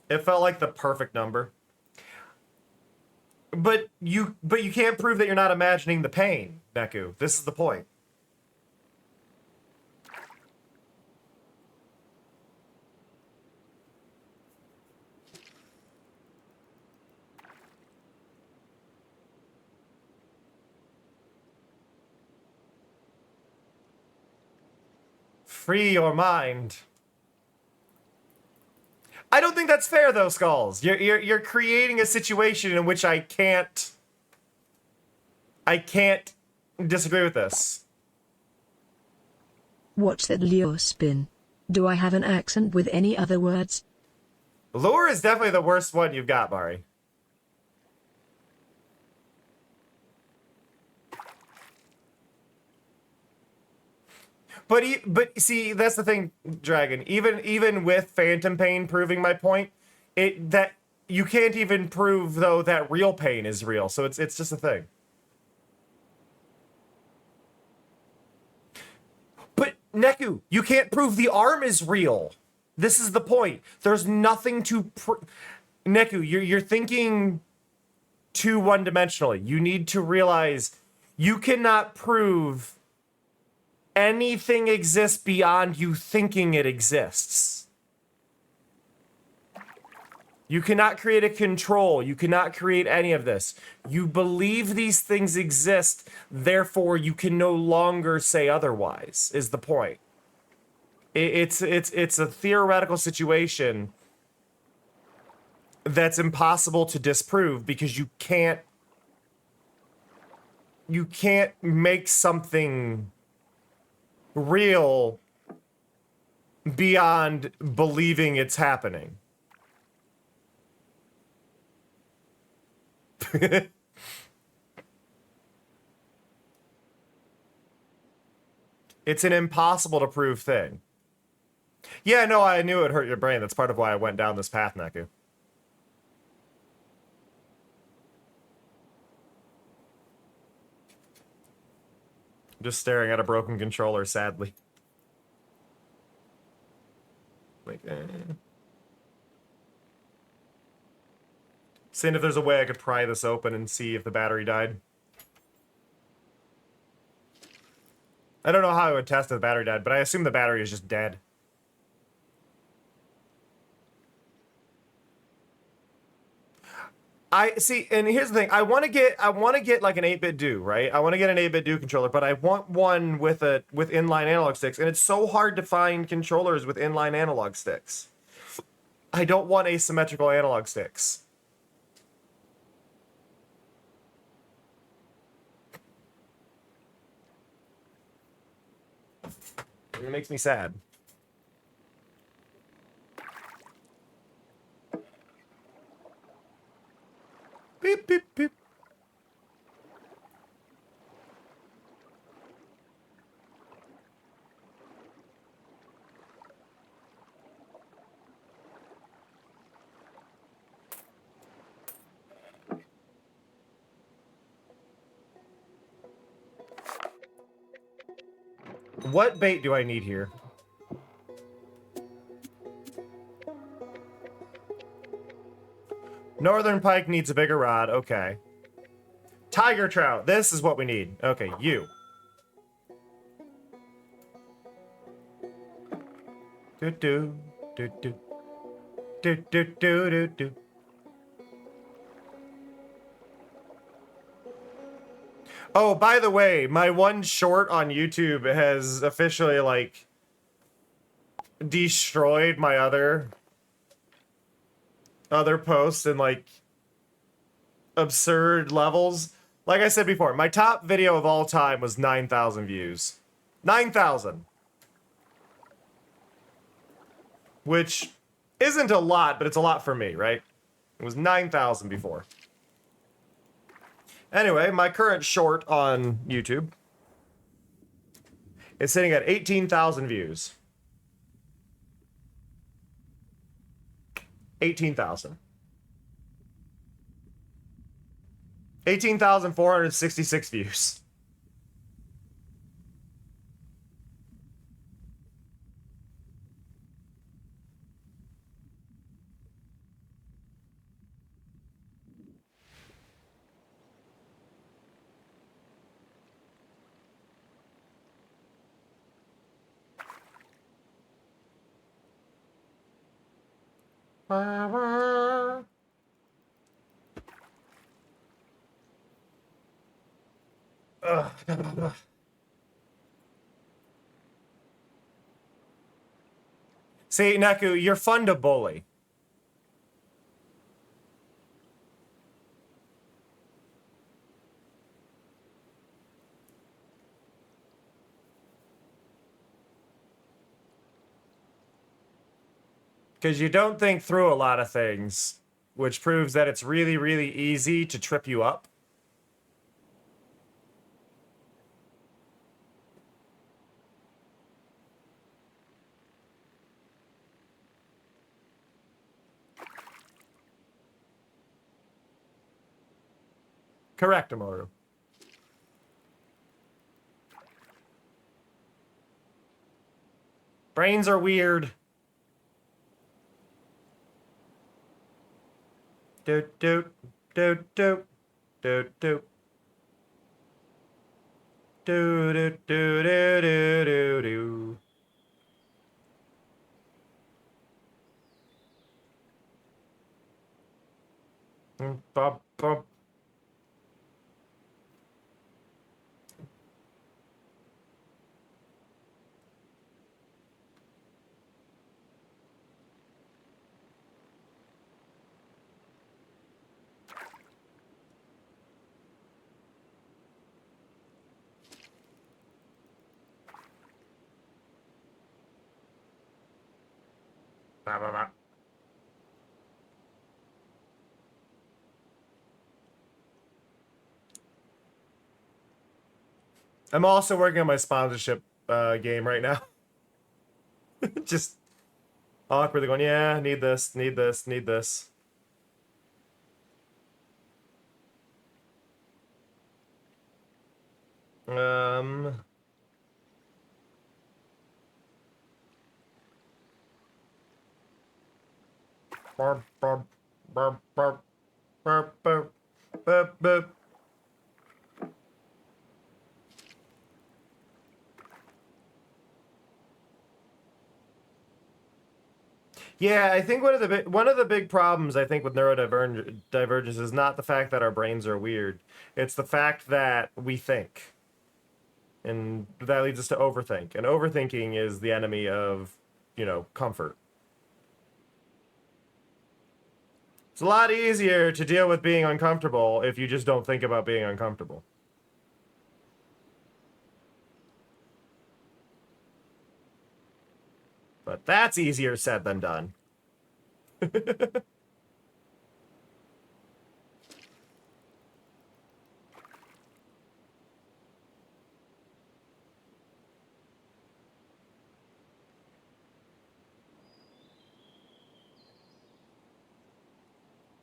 It felt like the perfect number. But you can't prove that you're not imagining the pain, Neku. This is the point. Free your mind. I don't think that's fair, though, Skulls. You're creating a situation in which I can't disagree with this. Watch that lure spin. Do I have an accent with any other words? Lure is definitely the worst one you've got, Mari. But see, that's the thing, Dragon. Even with Phantom Pain proving my point, that you can't even prove though that real pain is real. So it's just a thing. But Neku, you can't prove the arm is real. This is the point. There's nothing to prove. Neku, you're thinking too one-dimensionally. You need to realize you cannot prove anything exists beyond you thinking it exists. You cannot create a control. You cannot create any of this. You believe these things exist, therefore you can no longer say otherwise, is the point. It's a theoretical situation that's impossible to disprove because you can't make something real beyond believing it's happening. It's an impossible to prove thing. Yeah, no, I knew it would hurt your brain. That's part of why I went down this path, Neku. Just staring at a broken controller, sadly. Like, Seeing if there's a way I could pry this open and see if the battery died. I don't know how I would test if the battery died, but I assume the battery is just dead. I see, and here's the thing. I want to get like an 8-bit do, right? I want to get an 8-bit do controller, but I want one with inline analog sticks, and it's so hard to find controllers with inline analog sticks. I don't want asymmetrical analog sticks. It makes me sad. Beep, beep, beep. What bait do I need here? Northern pike needs a bigger rod. Okay. Tiger trout. This is what we need. Okay, you. Do do do do do do do do do. Oh, by the way, my one short on YouTube has officially, like, destroyed my other posts in, like, absurd levels. Like I said before, my top video of all time was 9,000 views. 9,000. Which Isn't a lot, but it's a lot for me, right? It was 9,000 before. Anyway, my current short on YouTube is sitting at 18,000 views. 18,000. 18,466 views. Ugh. See, Neku, you're fun to bully. Because you don't think through a lot of things, which proves that it's really, really easy to trip you up. Correct, Amoru. Brains are weird. Doot doot doot doot doot doot. Do do do do do do do. Bop bop. Bop bop bop. I'm also working on my sponsorship game right now. Just awkwardly going, yeah, need this, need this, need this. Um. Burp, burp, burp, burp, burp, burp, burp, burp. Yeah, I think one of the big problems I think with neurodivergence is not the fact that our brains are weird. It's the fact that we think. And that leads us to overthink. And overthinking is the enemy of, comfort. It's a lot easier to deal with being uncomfortable if you just don't think about being uncomfortable. But that's easier said than done.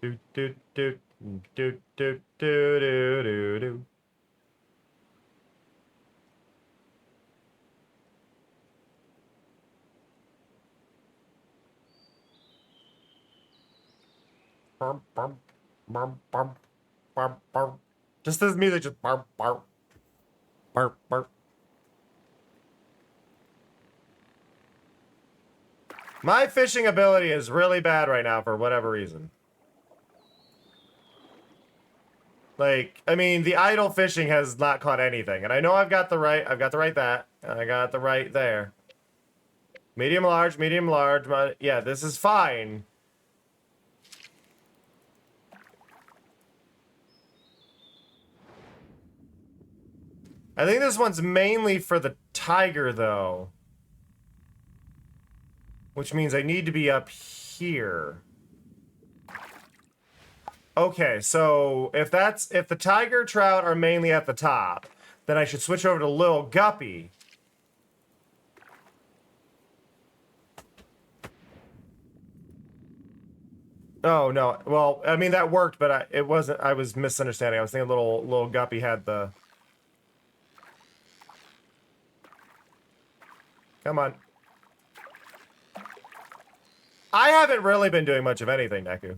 Do do do do do do do do do. Burp, burp, burp, burp, burp, burp. Just this music, just burp, burp, burp, burp. My fishing ability is really bad right now for whatever reason. Like, I mean, the idle fishing has not caught anything, and I know I've got the right that, and I got the right there. Medium large, yeah, this is fine. I think this one's mainly for the tiger, though. which means I need to be up here. Okay, so if the tiger trout are mainly at the top, then I should switch over to Lil Guppy. Oh no, well, I mean that worked, but it wasn't. I was misunderstanding. I was thinking Lil Guppy had the. Come on. I haven't really been doing much of anything, Neku.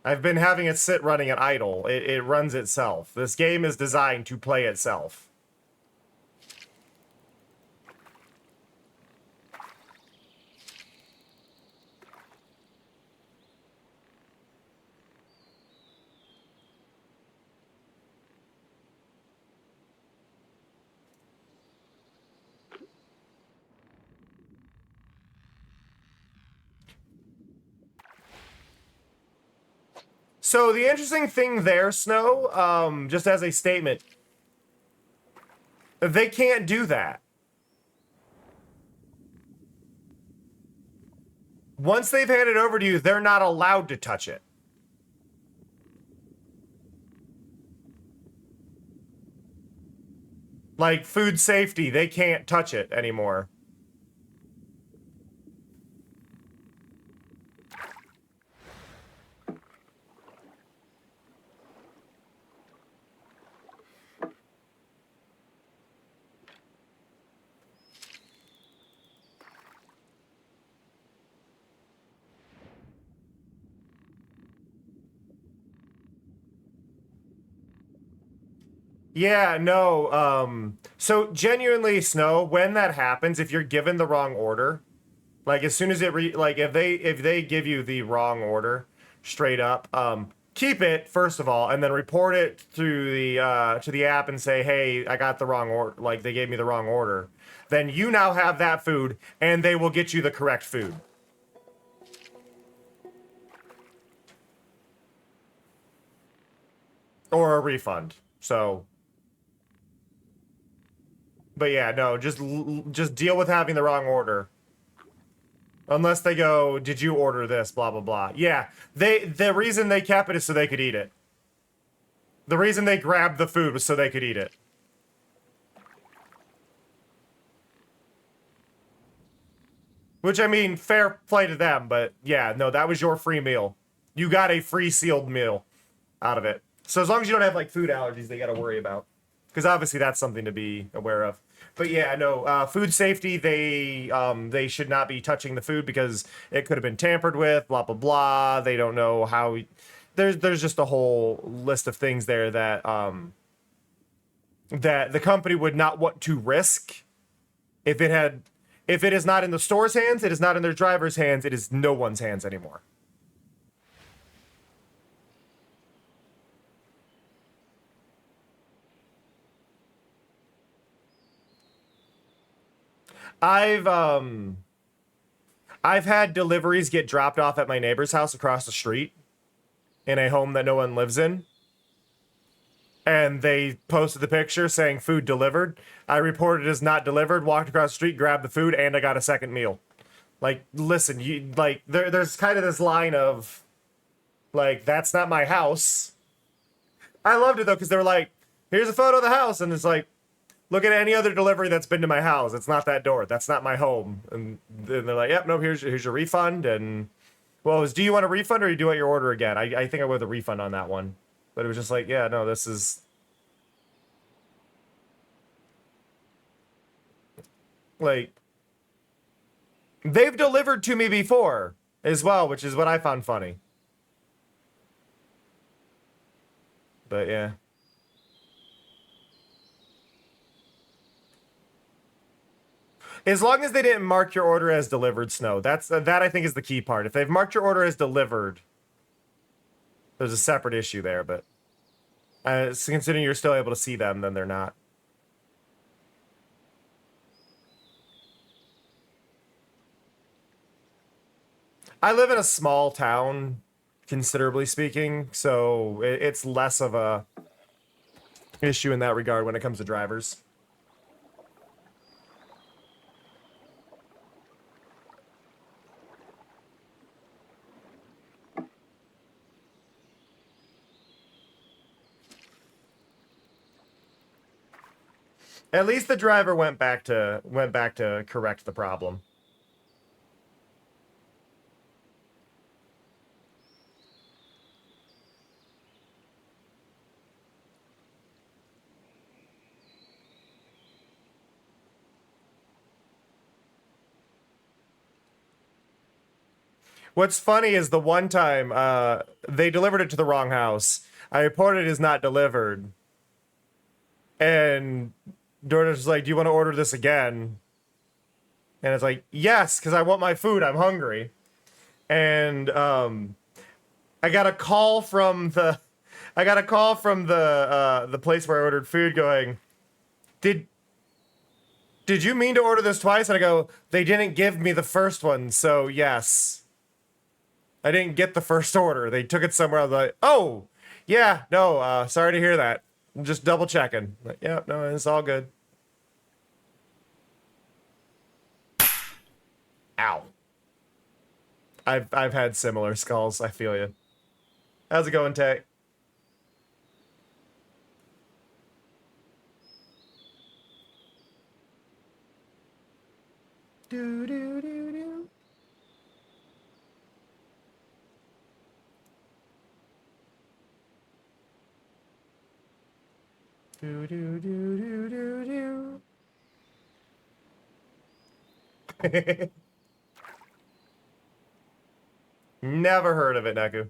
I've been having it sit running at idle. It runs itself. This game is designed to play itself. So the interesting thing there, Snow, just as a statement, they can't do that. Once they've handed over to you, they're not allowed to touch it. Like food safety, they can't touch it anymore. Yeah, no, so genuinely, Snow, when that happens, if you're given the wrong order, like as soon as if they give you the wrong order, straight up, keep it first of all, and then report it through the to the app and say, hey, I got the wrong order, like they gave me the wrong order. Then you now have that food, and they will get you the correct food. Or a refund. So. But yeah, no, just deal with having the wrong order. Unless they go, did you order this? Blah blah blah. Yeah, the reason they kept it is so they could eat it. The reason they grabbed the food was so they could eat it. Which I mean, fair play to them, but yeah, no, that was your free meal. You got a free sealed meal out of it. So as long as you don't have like food allergies, they got to worry about. Because obviously that's something to be aware of. But yeah, no, food safety, they should not be touching the food because it could have been tampered with, blah, blah, blah. They don't know how... There's just a whole list of things there that that the company would not want to risk if it is not in the store's hands, it is not in their driver's hands, it is no one's hands anymore. I've had deliveries get dropped off at my neighbor's house across the street in a home that no one lives in. And they posted the picture saying food delivered. I reported as not delivered, walked across the street, grabbed the food, and I got a second meal. Like, listen, there's kind of this line of, like, that's not my house. I loved it though, because they were like, here's a photo of the house, and it's like, look at any other delivery that's been to my house. It's not that door. That's not my home. And then they're like, yep, no, here's your refund. And, well, it was, do you want a refund or do you want your order again? I think I went with a refund on that one. But it was just like, yeah, no, this is... Like... They've delivered to me before as well, which is what I found funny. But, yeah. As long as they didn't mark your order as delivered, Snow. That I think is the key part. If they've marked your order as delivered, there's a separate issue there, but considering you're still able to see them, then they're not. I live in a small town, considerably speaking. So it's less of a issue in that regard when it comes to drivers. At least the driver went back to correct the problem. What's funny is the one time they delivered it to the wrong house. I reported it as not delivered. And DoorDash was like, "Do you want to order this again?" And it's like, "Yes, because I want my food. I'm hungry." And I got a call from the the place where I ordered food going, Did you mean to order this twice?" And I go, "They didn't give me the first one, so yes. I didn't get the first order. They took it somewhere." I was like, "Oh, yeah, no, sorry to hear that. I'm just double checking." Like, yeah, no, it's all good. Ow. I've had similar skulls. I feel you. How's it going, Tay? Do do do do. Do do do do do do. Never heard of it, Neku.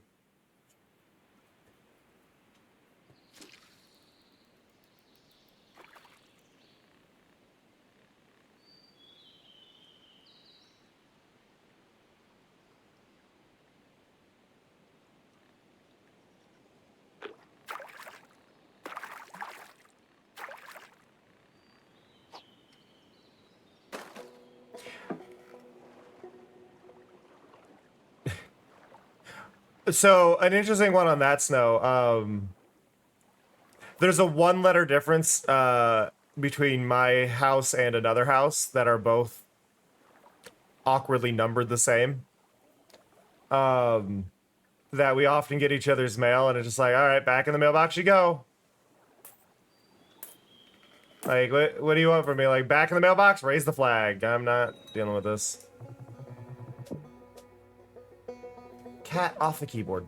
So an interesting one on that, Snow. There's a one-letter difference between my house and another house that are both awkwardly numbered the same. That we often get each other's mail, and it's just like, all right, back in the mailbox you go. Like, what do you want from me? Like, back in the mailbox, raise the flag. I'm not dealing with this. Cat off the keyboard.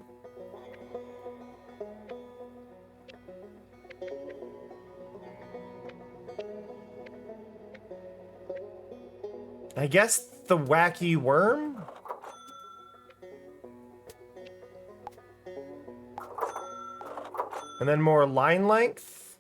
I guess the wacky worm? And then more line length?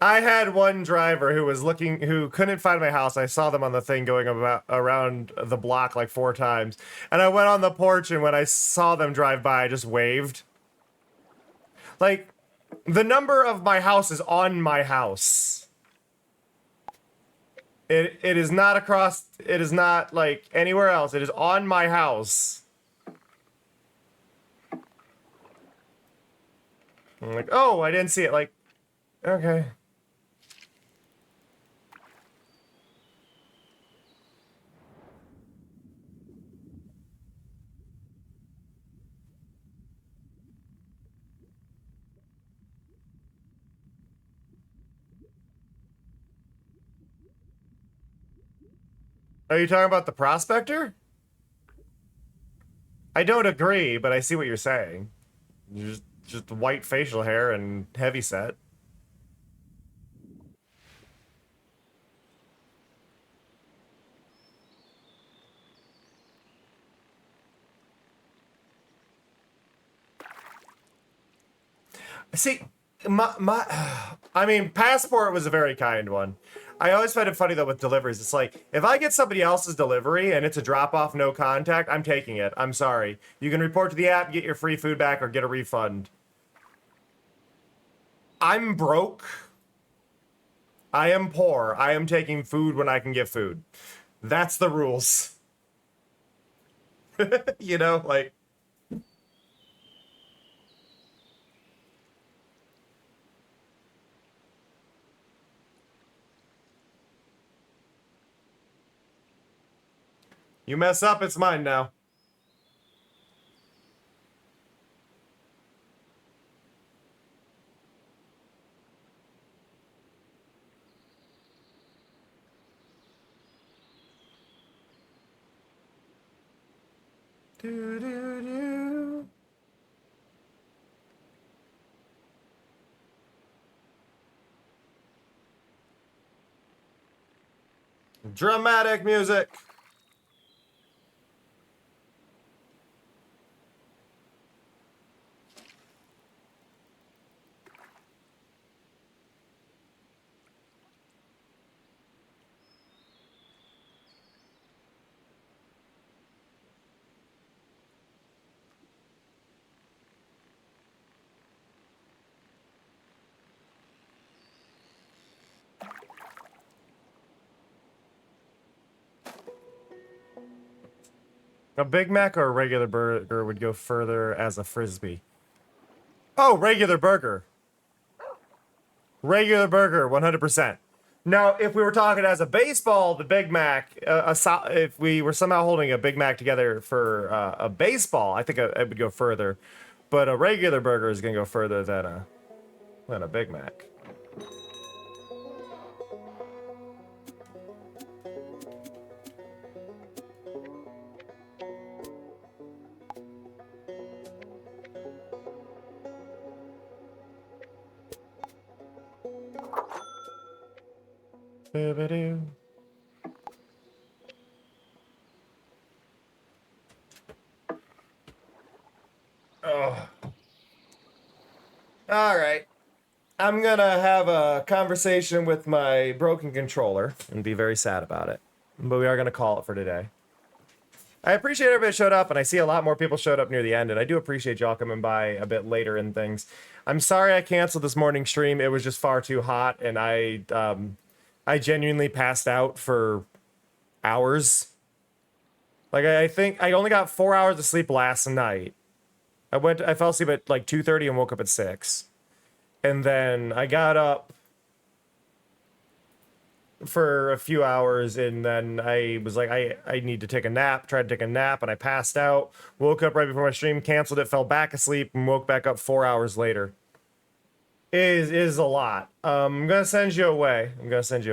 I had one driver who couldn't find my house. I saw them on the thing going around the block like 4 times. And I went on the porch, and when I saw them drive by, I just waved. Like, the number of my house is on my house. It is not across, it is not like anywhere else. It is on my house. I'm like, oh, I didn't see it. Like, okay. Are you talking about the prospector? I don't agree, but I see what you're saying. Just white facial hair and heavy set. See, I mean, Passport was a very kind one. I always find it funny though with deliveries. It's like, if I get somebody else's delivery and it's a drop-off, no contact, I'm taking it. I'm sorry. You can report to the app, get your free food back, or get a refund. I'm broke. I am poor. I am taking food when I can get food. That's the rules. You know, like. You mess up, it's mine now. Do, do, do. Dramatic music. A Big Mac or a regular burger would go further as a frisbee? Oh, regular burger. Regular burger, 100%. Now, if we were talking as a baseball, the Big Mac, if we were somehow holding a Big Mac together for a baseball, I think it would go further. But a regular burger is going to go further than a Big Mac. Boo-ba-doo. Oh. All right. I'm gonna have a conversation with my broken controller and be very sad about it. But we are gonna call it for today. I appreciate everybody that showed up, and I see a lot more people showed up near the end, and I do appreciate y'all coming by a bit later and things. I'm sorry I canceled this morning stream. It was just far too hot, and I genuinely passed out for hours. Like, I think I only got 4 hours of sleep last night. I fell asleep at like 2:30 and woke up at 6. And then I got up for a few hours, and then I was like, I need to take a nap, tried to take a nap, and I passed out, woke up right before my stream, canceled it, fell back asleep, and woke back up 4 hours later. It is a lot. I'm gonna send you away. I'm gonna send you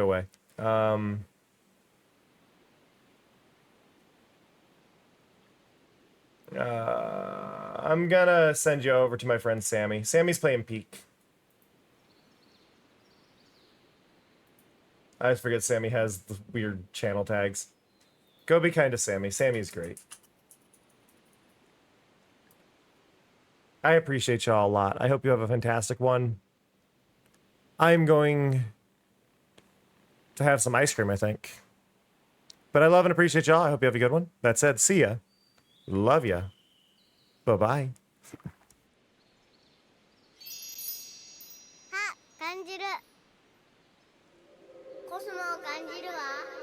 over to my friend Sammy. Sammy's playing Peak. I always forget Sammy has the weird channel tags. Go be kind to Sammy. Sammy's great. I appreciate y'all a lot. I hope you have a fantastic one. I'm going to have some ice cream, I think. But I love and appreciate y'all. I hope you have a good one. That said, see ya. Love ya. Bye-bye. あ、感じる。コスモを感じるわ。